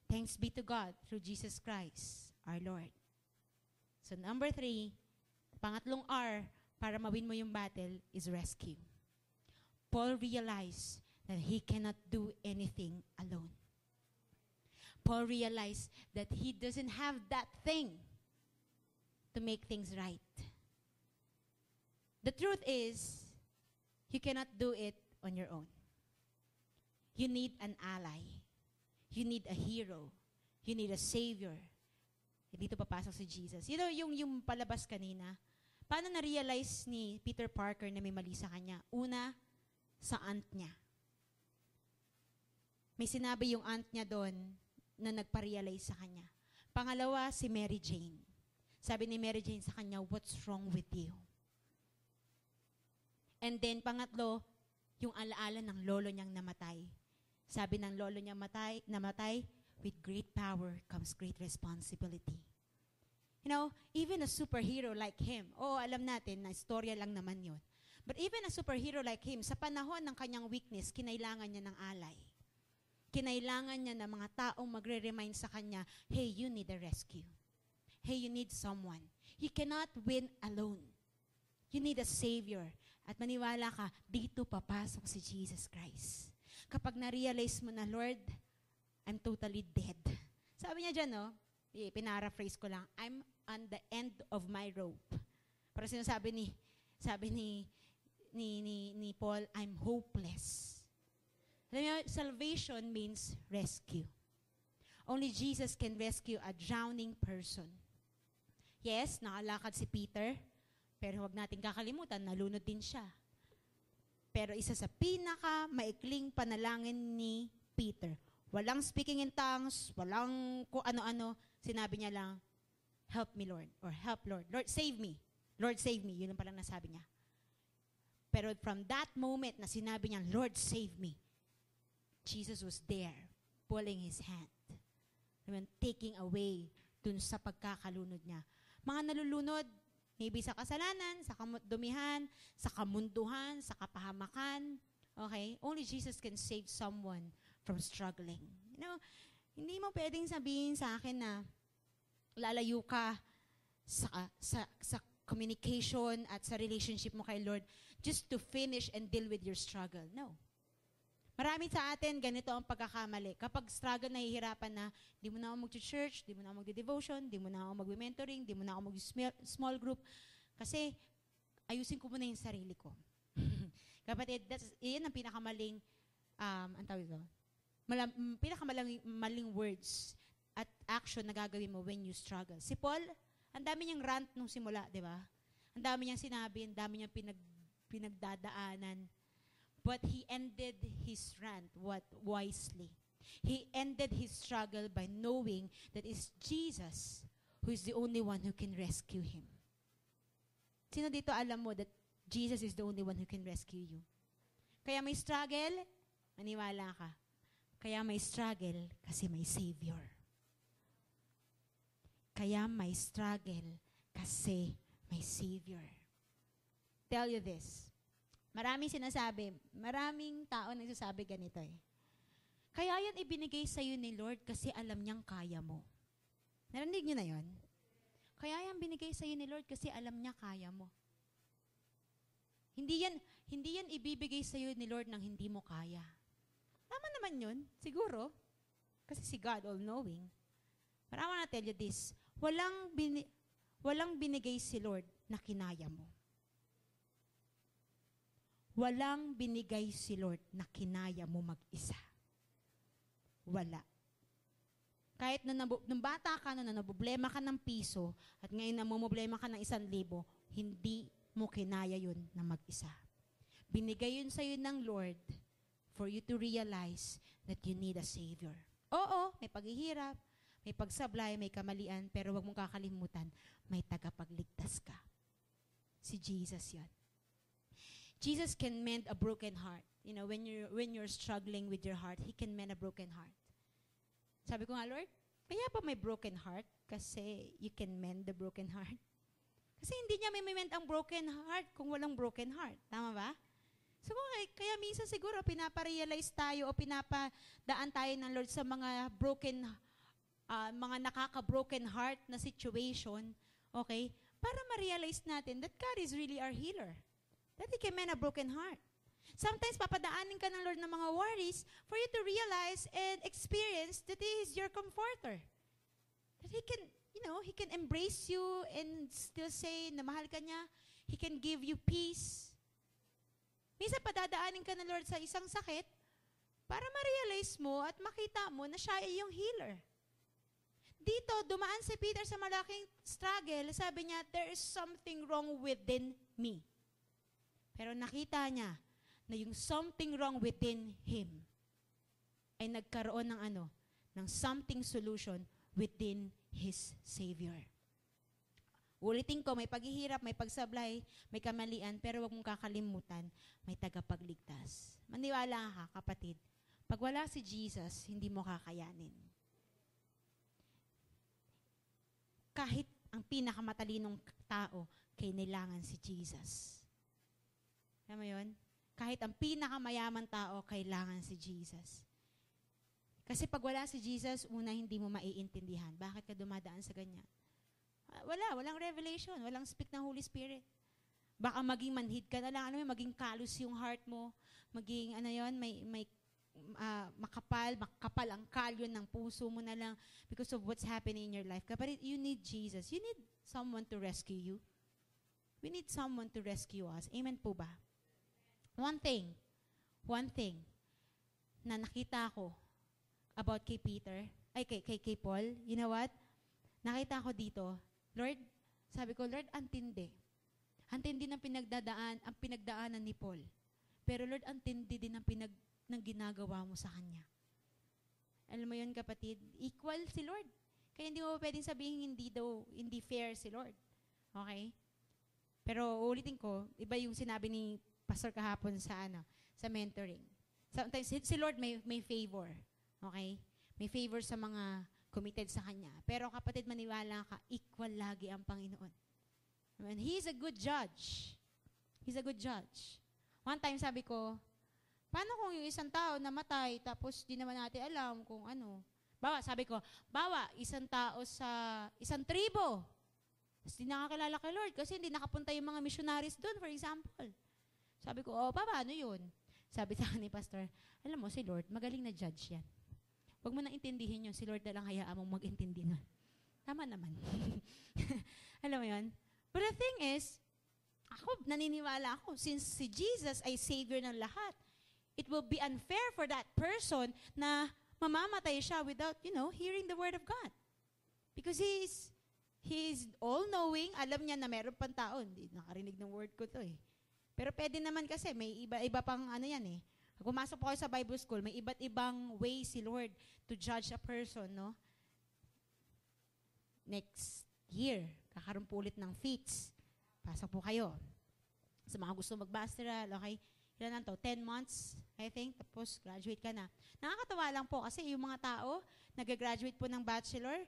Thanks be to God through Jesus Christ, our Lord. So number 3, pangatlong R, para mawin mo yung battle, is rescue. Paul realized that he cannot do anything alone. Paul realized that he doesn't have that thing to make things right. The truth is, you cannot do it on your own. You need an ally. You need a hero. You need a savior. Dito papasok si Jesus. You know, yung palabas kanina, paano na-realize ni Peter Parker na may mali sa kanya? Una, sa aunt niya. May sinabi yung aunt niya doon na nagpa-realize sa kanya. Pangalawa, si Mary Jane. Sabi ni Mary Jane sa kanya, what's wrong with you? And then, pangatlo, yung alaala ng lolo niyang namatay. Sabi ng lolo niyang namatay, with great power comes great responsibility. You know, even a superhero like him, alam natin na istorya lang naman yun. But even a superhero like him, sa panahon ng kanyang weakness, kinailangan niya ng alay. Kinailangan niya ng mga taong magre-remind sa kanya, hey, you need a rescue. Hey, you need someone. You cannot win alone. You need a savior. At maniwala ka, dito papasok si Jesus Christ. Kapag na-realize mo na, Lord, I'm totally dead. Sabi niya dyan, pinaraphrase ko lang, I'm on the end of my rope. Para sinasabi ni Paul, I'm hopeless. Alam niyo, salvation means rescue. Only Jesus can rescue a drowning person. Yes, nakalakad si Peter, pero huwag natin kakalimutan, nalunod din siya. Pero isa sa pinaka-maikling panalangin ni Peter, walang speaking in tongues, walang kung ano-ano, sinabi niya lang, help me Lord, or help Lord. Lord, save me. Lord, save me. Yun ang palang nasabi niya. Pero from that moment na sinabi niya, Lord, save me, Jesus was there, pulling his hand. Taking away dun sa pagkakalunod niya. Mga nalulunod, maybe sa kasalanan, sa kadumihan, sa kamunduhan, sa kapahamakan. Okay? Only Jesus can save someone from struggling. You know, hindi mo pwedeng sabihin sa akin na lalayo ka sa communication at sa relationship mo kay Lord just to finish and deal with your struggle. No. Marami sa atin, ganito ang pagkakamali. Kapag struggle, nahihirapan na, di mo na ako mag-church, di mo na ako mag-devotion, di mo na ako mag-mentoring, di mo na ako mag-small group. Kasi, ayusin ko muna yung sarili ko. Kapatid, iyan ang pinakamaling, ang tawag ito, pinakamaling words at action na gagawin mo when you struggle. Si Paul, ang dami niyang rant nung simula, di ba? Ang dami niyang sinabi, ang dami niyang pinagdadaanan. But he ended his rant wisely. He ended his struggle by knowing that it's Jesus who is the only one who can rescue him. Sino dito alam mo that Jesus is the only one who can rescue you? Kaya may struggle, maniwala ka. Kaya may struggle kasi may Savior. Kaya may struggle kasi may Savior. Tell you this. Maraming tao nagsasabi ganito eh. Kaya yan ibinigay sa'yo ni Lord kasi alam niyang kaya mo. Narinig niyo na yon? Kaya yan binigay sa'yo ni Lord kasi alam niya kaya mo. Hindi yan ibibigay sa'yo ni Lord nang hindi mo kaya. Tama naman yun, siguro. Kasi si God all-knowing. But I wanna tell you this, walang binigay si Lord na kinaya mo. Walang binigay si Lord na kinaya mo mag-isa. Wala. Kahit nung bata ka, nung naboblema ka ng piso, at ngayon namumblema ka ng 1,000, hindi mo kinaya yun na mag-isa. Binigay yun sa'yo ng Lord for you to realize that you need a Savior. Oo, may paghihirap, may pagsablay, may kamalian, pero wag mong kakalimutan, may tagapagligtas ka. Si Jesus yun. Jesus can mend a broken heart. You know, when you're struggling with your heart, He can mend a broken heart. Sabi ko nga, Lord, kaya pa may broken heart? Kasi you can mend the broken heart. Kasi hindi niya may mend ang broken heart kung walang broken heart. Tama ba? So, kaya minsan siguro pinaparealize tayo o pinapadaan tayo ng Lord sa mga mga nakaka-broken heart na situation, okay? Para ma-realize natin that God is really our healer. That He can mend a broken heart. Sometimes, papadaanin ka ng Lord ng mga worries for you to realize and experience that He is your comforter. That He can, He can embrace you and still say na mahal ka niya. He can give you peace. Minsan, padadaanin ka ng Lord sa isang sakit para ma-realize mo at makita mo na siya ay yung healer. Dito, dumaan si Peter sa malaking struggle. Sabi niya, there is something wrong within me. Pero nakita niya na yung something wrong within him ay nagkaroon ng something solution within his Savior. Ulitin ko, may paghihirap, may pagsablay, may kamalian, pero wag mong kakalimutan, may tagapagligtas. Maniwala ka, kapatid. Pag wala si Jesus, hindi mo kakayanin. Kahit ang pinakamatalinong tao, kailangan si Jesus. Alam mo yun? Kahit ang pinakamayaman tao, kailangan si Jesus. Kasi pag wala si Jesus, una, hindi mo maiintindihan. Bakit ka dumadaan sa ganyan? Walang revelation, walang speak ng Holy Spirit. Baka maging manhid ka na lang, maging kalus yung heart mo, maging, makapal ang kalyon ng puso mo na lang because of what's happening in your life. Kapatid, you need Jesus. You need someone to rescue you. We need someone to rescue us. Amen po ba? One thing na nakita ko about kay Paul, you know what? Nakita ko dito, Lord, sabi ko, Lord, antindi. Antindi ng pinagdaanan ni Paul. Pero Lord, antindi din ng ginagawa mo sa kanya. Alam mo yun, kapatid? Equal si Lord. Kaya hindi mo pwedeng sabihin hindi fair si Lord. Okay? Pero ulitin ko, iba yung sinabi ni Pastor kahapon sa mentoring. Sometimes si Lord may favor. Okay? May favor sa mga committed sa Kanya. Pero kapatid, maniwala ka, equal lagi ang Panginoon. And He's a good judge. He's a good judge. One time sabi ko, paano kung yung isang tao namatay, tapos di naman natin alam kung ano. Isang tao sa isang tribo. Tapos di nakakilala kay Lord kasi hindi nakapunta yung mga missionaries doon, for example. Sabi ko, paano yun? Sabi sa akin ni Pastor, alam mo, si Lord, magaling na judge yan. Huwag mo nang intindihin yun. Si Lord na lang hayaan mong mag-intindi nun. Tama naman. Alam mo yun? But the thing is, Ako, naniniwala ako, since si Jesus ay Savior ng lahat, it will be unfair for that person na mamamatay siya without, hearing the Word of God. Because He's all-knowing, alam niya na meron pang tao, hindi nakarinig ng word ko to eh. Pero pwede naman kasi, may iba pang yan eh. Pag pumasok po kayo sa Bible School, may iba't ibang way si Lord to judge a person, no? Next year, kakaroon po ulit ng feats. Pasok po kayo. Sa mga gusto mag-pastoral, okay? Ilan lang to? 10 months, I think. Tapos, graduate ka na. Nakakatawa lang po kasi yung mga tao, nag-graduate po ng bachelor,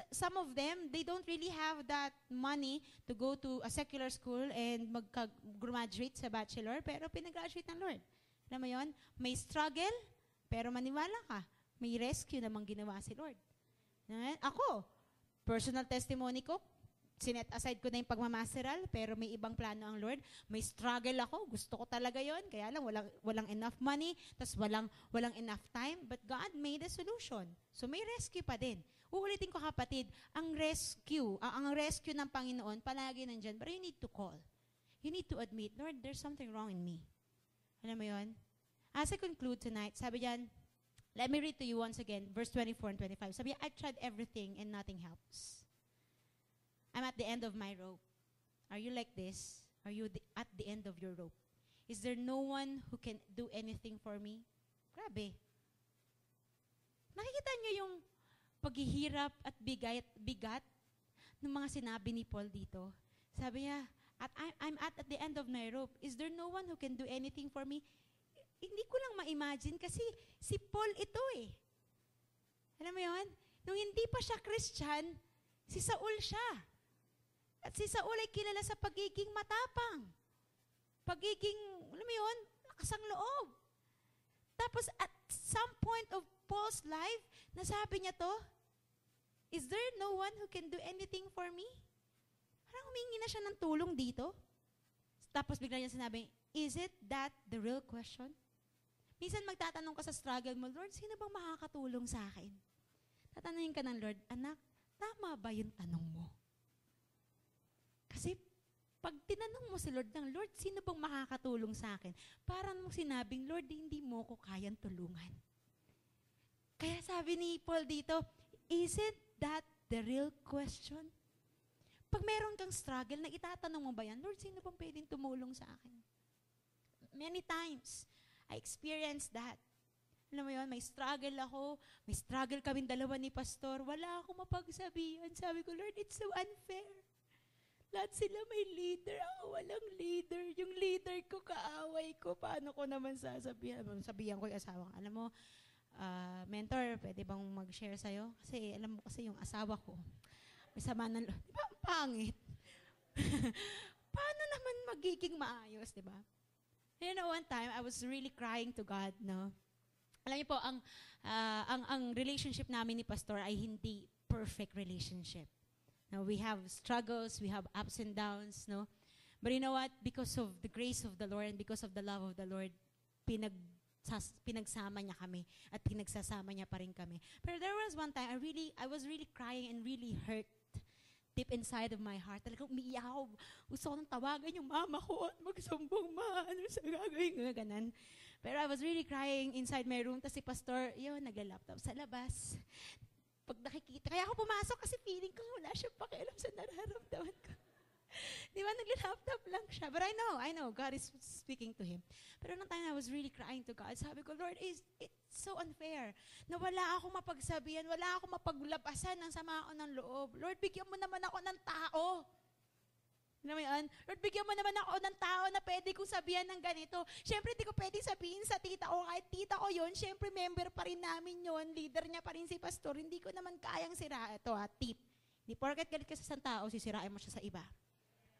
some of them, they don't really have that money to go to a secular school and mag-graduate sa bachelor, pero pinag-graduate ng Lord. Alam mo yun? May struggle, pero maniwala ka, may rescue namang ginawa si Lord. Ako, personal testimony ko, sinet aside ko na yung pagmamasteral, pero may ibang plano ang Lord. May struggle ako, gusto ko talaga yon, kaya lang walang enough money, tas walang enough time, but God made a solution. So may rescue pa din. Uulitin ko kapatid, ang rescue ng Panginoon, palagi nandyan, but you need to call. You need to admit, Lord, there's something wrong in me. Alam mo yon? As I conclude tonight, sabi diyan, let me read to you once again, verse 24 and 25. Sabi niya, I tried everything and nothing helps. I'm at the end of my rope. Are you like this? Are you at the end of your rope? Is there no one who can do anything for me? Grabe. Nakikita niyo yung paghihirap at bigat ng mga sinabi ni Paul dito. Sabi niya, I'm at the end of my rope. Is there no one who can do anything for me? Hindi ko lang ma-imagine kasi si Paul ito eh. Alam mo yun? Nung hindi pa siya Christian, si Saul siya. At si Saul ay kilala sa pagiging matapang. Pagiging, alam mo yun, lakas ang loob. Tapos at some point of Paul's life, nasabi niya to, is there no one who can do anything for me? Parang humingi na siya ng tulong dito. Tapos bigla niya sinabi, is it that the real question? Minsan magtatanong ka sa struggle mo, Lord, sino bang makakatulong sa akin? Tatanungin ka ng Lord, anak, tama ba yung tanong mo? Kasi pag tinanong mo si Lord ng, Lord, sino bang makakatulong sa akin? Parang mong sinabing, Lord, hindi mo ko kayang tulungan. Kaya sabi ni Paul dito, isn't that the real question? Pag meron kang struggle, na itatanong mo ba yan, Lord, sino bang pwedeng tumulong sa akin? Many times, I experienced that. Alam mo yun, may struggle ako, may struggle kaming dalawa ni Pastor, wala akong mapagsabihan. Sabi ko, Lord, it's so unfair. Lahat sila may leader, ako walang leader. Yung leader ko, kaaway ko, paano ko naman sasabihan? Sabihan ko yung asawa ko, alam mo, mentor, pwede bang mag-share sa'yo? Kasi alam mo kasi yung asawa ko, may sama ng loob. Di ba? Pangit. Paano naman magiging maayos, di ba? You know, one time, I was really crying to God, no? Alam niyo po, ang relationship namin ni Pastor ay hindi perfect relationship. Now, we have struggles, we have ups and downs, no? But you know what? Because of the grace of the Lord and because of the love of the Lord, pinagsama niya kami at pinagsasama niya pa rin kami. Pero there was one time, I was really crying and really hurt deep inside of my heart. Talagang umiiyak ako. Gusto ko nang tawagan yung mama ko at magsumbong, ano sa gagawin nga, ganan. Pero I was really crying inside my room. Tapos si Pastor, nagla-laptop sa labas. Pag nakikita, kaya ako pumasok kasi feeling ko wala siyang pakialam sa nararamdaman ko. Di ba, nagla-laptop lang siya. But I know, God is speaking to him. Pero nung time I was really crying to God, sabi ko, Lord, it's so unfair na wala akong mapagsabihan, wala akong mapaglabasan ng sama ko ng loob. Lord, bigyan mo naman ako ng tao. Alam mo yan? Lord, bigyan mo naman ako ng tao na pwede kong sabihan ng ganito. Siyempre, di ko pwede sabihin sa tita ko, kahit tita ko yun, siyempre, member pa rin namin yun, leader niya pa rin si pastor, hindi ko naman kayang sira. Ito tip. Di porket galit ka sa isang tao, sisirain mo siya sa iba.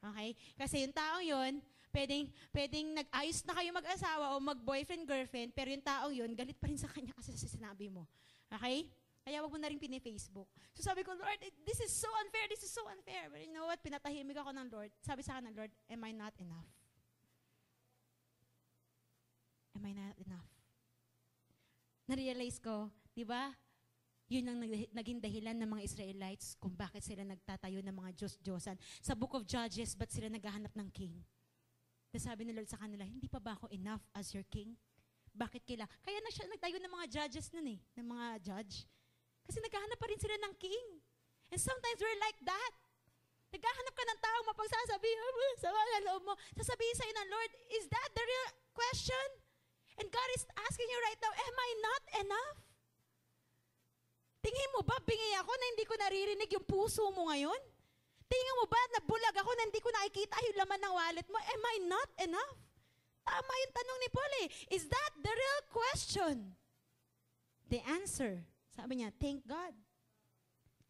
Okay? Kasi yung taong yun, pwedeng nag-ayos na kayo mag-asawa o mag-boyfriend, girlfriend, pero yung taong yun, galit pa rin sa kanya kasi sa sinabi mo. Okay? Kaya wag mo na rin pini-Facebook. So sabi ko, Lord, this is so unfair, this is so unfair. But you know what? Pinatahimik ako ng Lord. Sabi sa akin ng Lord, am I not enough? Am I not enough? Na-realize ko, di ba? Yun ang naging dahilan ng mga Israelites kung bakit sila nagtatayo ng mga Diyos-Diyosan. Sa Book of Judges, ba't sila naghahanap ng king? Tapos sabi ni Lord sa kanila, hindi pa ba ako enough as your king? Bakit kailangan? Kaya na siya nagtayo ng mga judges nun eh, ng mga judge. Kasi naghahanap pa rin sila ng king. And sometimes we're like that. Naghahanap ka ng taong mapagsasabi, sa mga loob mo. Sasabihin sa'yo ng Lord, is that the real question? And God is asking you right now, am I not enough? Tingin mo ba, bingi ako na hindi ko naririnig yung puso mo ngayon? Tingin mo ba, nabulag ako na hindi ko nakikita yung laman ng wallet mo? Am I not enough? Tama yung tanong ni Paul eh. Is that the real question? The answer, sabi niya, thank God.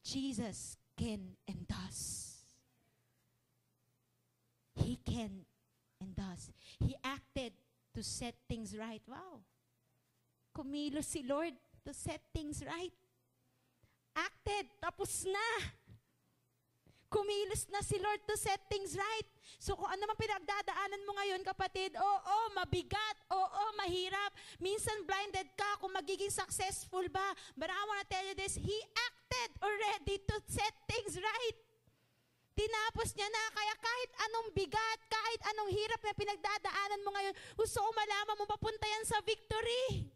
Jesus can and does. He can and does. He acted to set things right. Wow. Kumilos si Lord to set things right. Acted, tapos na. Kumilos na si Lord to set things right. So kung ano man pinagdadaanan mo ngayon, kapatid, oo, mabigat, oo, mahirap. Minsan blinded ka kung magiging successful ba. But I want to tell you this, He acted already to set things right. Tinapos niya na, kaya kahit anong bigat, kahit anong hirap na pinagdadaanan mo ngayon, gusto ko malaman mo, papunta yan sa victory.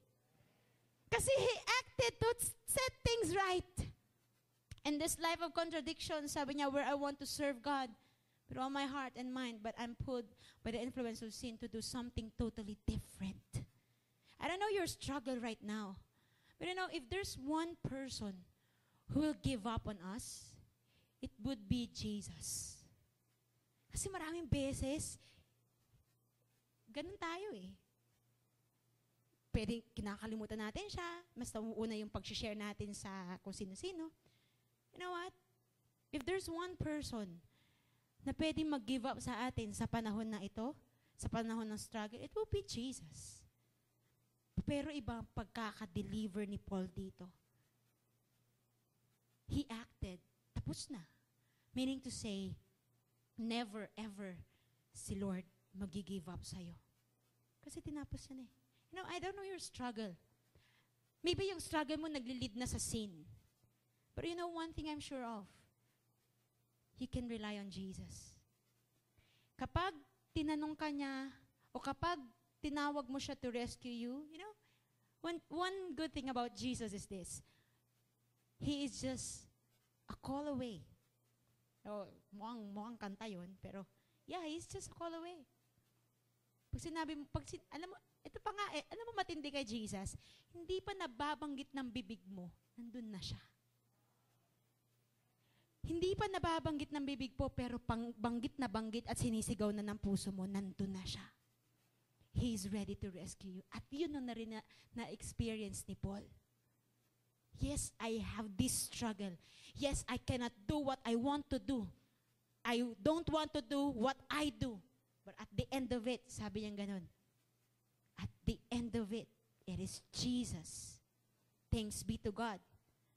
Kasi He acted to set things right. In this life of contradiction, sabi niya, where I want to serve God with all my heart and mind, but I'm pulled by the influence of sin to do something totally different. I don't know your struggle right now, but you know, if there's one person who will give up on us, it would be Jesus. Kasi maraming beses, ganun tayo eh. Pwede kinakalimutan natin siya, mas nauuna yung pag-share natin sa kung sino-sino. You know what? If there's one person na pwedeng mag-give up sa atin sa panahon na ito, sa panahon ng struggle, it will be Jesus. Pero iba ang pagkaka-deliver ni Paul dito. He acted. Tapos na. Meaning to say, never ever si Lord mag-give up sa'yo. Kasi tinapos yan eh. You know, I don't know your struggle. Maybe yung struggle mo naglilid na sa sin. But you know one thing I'm sure of, you can rely on Jesus. Kapag tinanong ka niya, o kapag tinawag mo siya to rescue you, you know, one good thing about Jesus is this. He is just a call away. Oh, mukhang kanta yun, pero yeah, He's just a call away. Pag sinabi mo, alam mo, ito pa nga eh, alam mo matindi kay Jesus, hindi pa nababanggit ng bibig mo, nandun na siya. Hindi pa nababanggit ng bibig po, pero banggit na banggit at sinisigaw na ng puso mo, nandun na siya. He is ready to rescue you. At yun na rin na-experience ni Paul. Yes, I have this struggle. Yes, I cannot do what I want to do. I don't want to do what I do. But at the end of it, sabi niya ganun, at the end of it, it is Jesus. Thanks be to God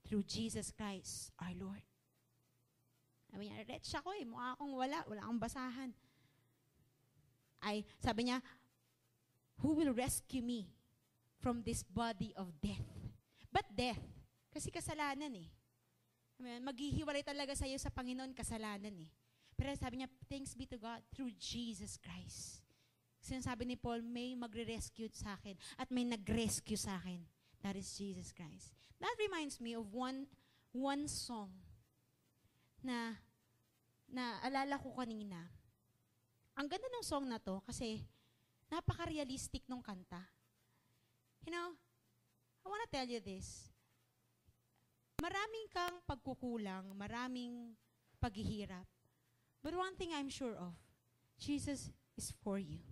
through Jesus Christ, our Lord. Sabi niya, wretch ako eh, mukha akong wala akong basahan. Sabi niya, who will rescue me from this body of death? But death, kasi kasalanan eh. Maghihiwalay talaga sa'yo sa Panginoon kasalanan eh. Pero sabi niya, thanks be to God through Jesus Christ. Sinasabi ni Paul, may magre-rescue sa akin at may nag-rescue sa akin. That is Jesus Christ. That reminds me of one song na alala ko kanina. Ang ganda ng song na to kasi napaka-realistic nung kanta. You know, I wanna tell you this. Maraming kang pagkukulang, maraming paghihirap. But one thing I'm sure of, Jesus is for you.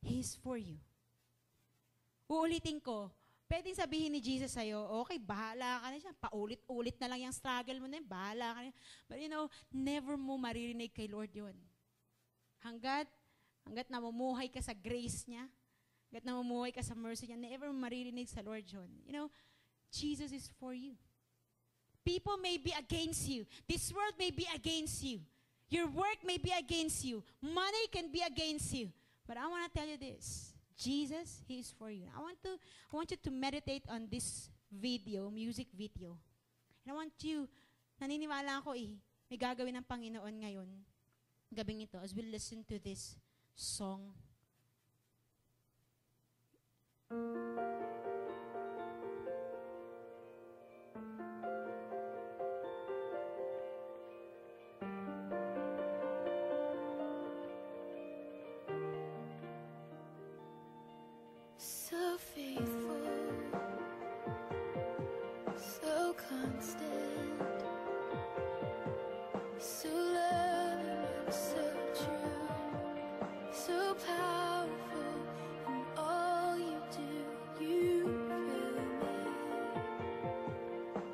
He is for you. Uulitin ko, pwedeng sabihin ni Jesus sa'yo, okay, bahala ka na siya. Paulit-ulit na lang yung struggle mo na yun. Bahala ka na. But you know, never mo maririnig kay Lord yun. Hanggat namumuhay ka sa grace niya, hanggat namumuhay ka sa mercy niya, never mo maririnig sa Lord yun. You know, Jesus is for you. People may be against you. This world may be against you. Your work may be against you. Money can be against you. But I want to tell you this. Jesus, He is for you. I want you to meditate on this video, music video. And I want you, naniniwala ako may gagawin ng Panginoon ngayon, gabing ito, as we listen to this song. So faithful, so constant, so loving, so true, so powerful in all you do. You fill me,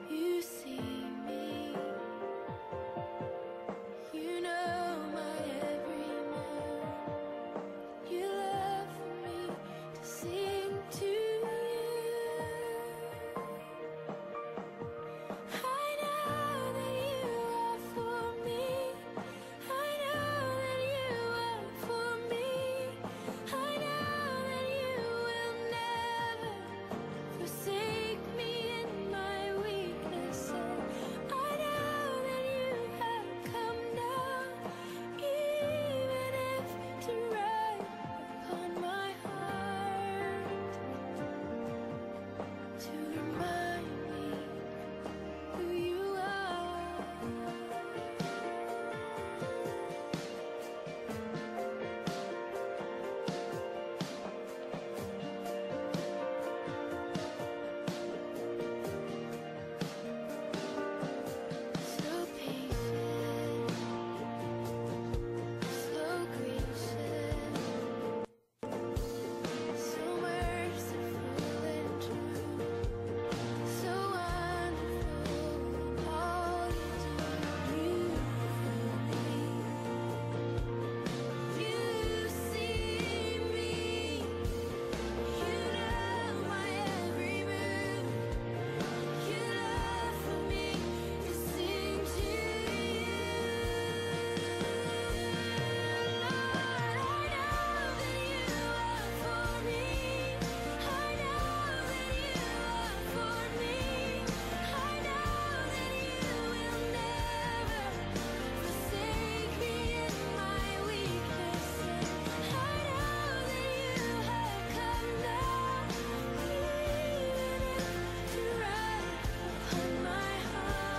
you see me, you know my every move. You love for me to sing to you. I know that you are for me. I know that you are for me. I know that you will never forsake me in my weakness. And I know that you have come down, even if to write upon my heart, to remind me who you are. So patient, so gracious, so merciful and true, so wonderful in all you do. You see me, you know my every move. You love for me to sing to you. Lord, I know that you are for me. I know that you are for me. I know that you will never forsake me in my weakness. And I know that you have come down, even if to write upon my heart,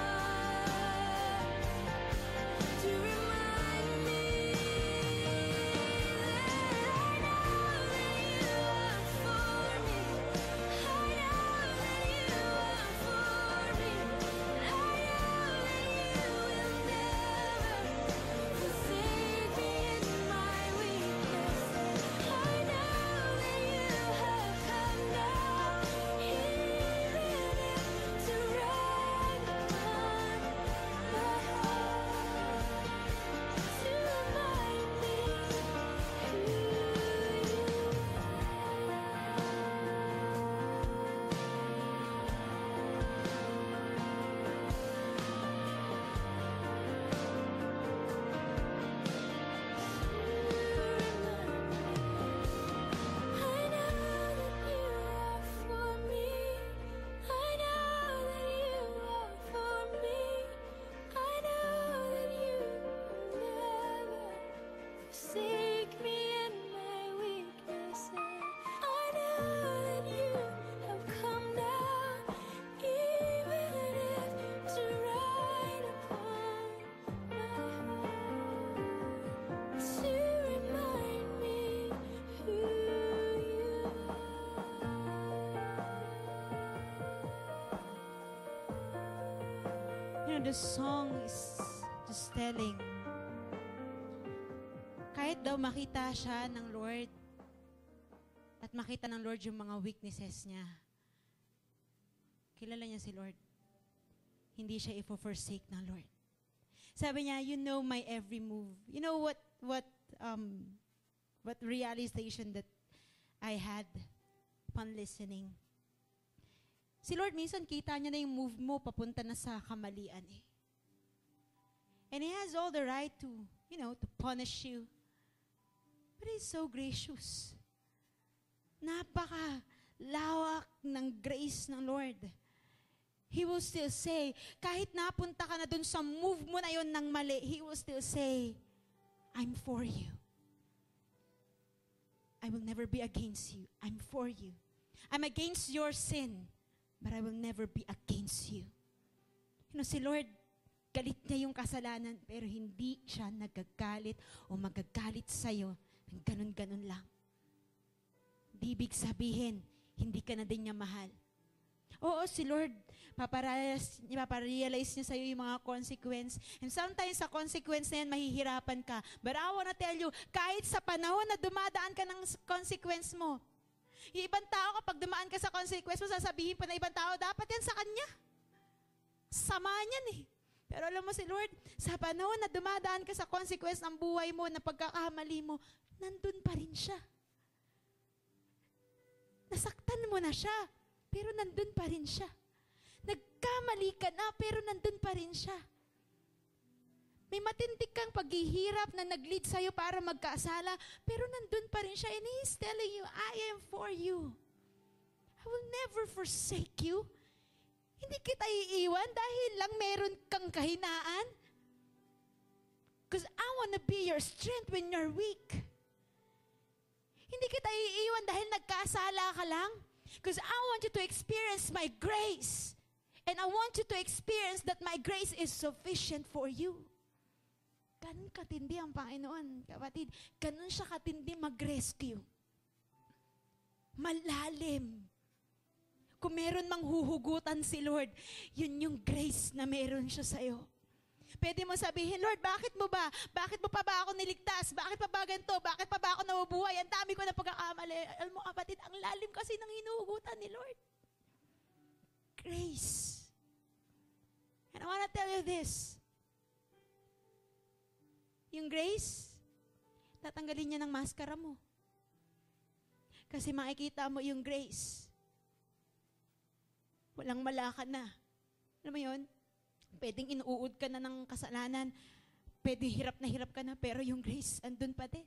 to remind me that I know that you are for me. I know that you are for me. I know that you will never forsake me in my weakness. I know that you have come down, even if to write upon my heart, to remind me who I know that you are for me. I know that you are for me. I know that you will never forsake me in my weakness. And I know that you have come down, even if to write upon my heart, to remind me who you are. You know, the song is just telling, kahit daw makita siya ng Lord at makita ng Lord yung mga weaknesses niya, kilala niya si Lord. Hindi siya i-forsake ng Lord. Sabi niya, you know my every move. You know what realization that I had upon listening. Si Lord, minsan kita niya na yung move mo papunta na sa kamalian eh. And He has all the right to, to punish you. But He's so gracious. lawak ng grace ng Lord, He will still say, kahit napunta ka na dun sa move mo na yon ng mali, He will still say, I'm for you. I will never be against you. I'm for you. I'm against your sin, but I will never be against you. You know, si Lord, galit niya yung kasalanan, pero hindi siya nagagalit o magagalit sa'yo ng ganun-ganun lang. Di ibig sabihin, hindi ka na din niya mahal. Oo, si Lord, paparealize niya sa'yo yung mga consequence. And sometimes sa consequence na yan, mahihirapan ka. But I wanna tell you, kahit sa panahon na dumadaan ka ng consequence mo, yung ibang tao, kapag dumaan ka sa consequence mo, sasabihin pa na ibang tao, dapat yan sa kanya. Sama niyan eh. Pero alam mo si Lord, sa panahon na dumadaan ka sa consequence ng buhay mo, na pagkakamali mo, nandun pa rin siya. Nasaktan mo na siya, pero nandun pa rin siya. Nagkamali ka na, pero nandun pa rin siya. May matindig kang paghihirap na nag-lead sa'yo para magkasala, pero nandun pa rin siya. And He's telling you, I am for you. I will never forsake you. Hindi kita iiwan dahil lang meron kang kahinaan. Because I want to be your strength when you're weak. Hindi kita iiwan dahil nagkasala ka lang. Because I want you to experience my grace. And I want you to experience that my grace is sufficient for you. Ganun katindi ang Panginoon, kapatid. Ganun siya katindi mag-rescue. Malalim. Kung meron mang huhugutan si Lord, yun yung grace na meron siya sa'yo. Pwede mo sabihin, Lord, bakit mo ba? Bakit mo pa ba ako niligtas? Bakit pa ba ganito? Bakit pa ba ako nabubuhay? Ang dami ko na pagkakamali. Alam mo kapatid, ang lalim kasi ng hinuhugutan ni Lord. Grace. And I wanna tell you this. Yung grace, tatanggalin niya ng maskara mo. Kasi makikita mo yung grace. Walang malaka na. Alam mo yun? Pwedeng inuud ka na ng kasalanan. Pwede hirap ka na, pero yung grace, andun pa din.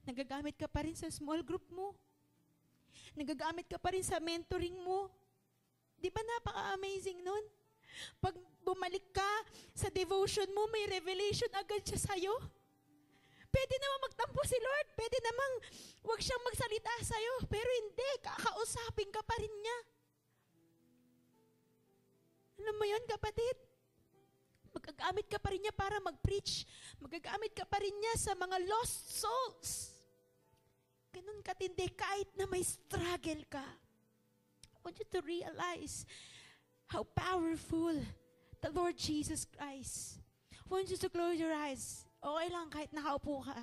Nagagamit ka pa rin sa small group mo. Nagagamit ka pa rin sa mentoring mo. Di ba napaka-amazing nun? Pag bumalik ka sa devotion mo, may revelation agad siya sa'yo. Pwede namang magtampo si Lord. Pwede namang huwag siyang magsalita sa'yo. Pero hindi, kakausapin ka pa rin niya. Alam mo yun, kapatid? Magagamit ka pa rin niya para mag-preach. Magagamit ka pa rin niya sa mga lost souls. Ganun katindi, kahit na may struggle ka. I want you to realize how powerful the Lord Jesus Christ. I want you to close your eyes. Okay lang, kahit nakaupo ka.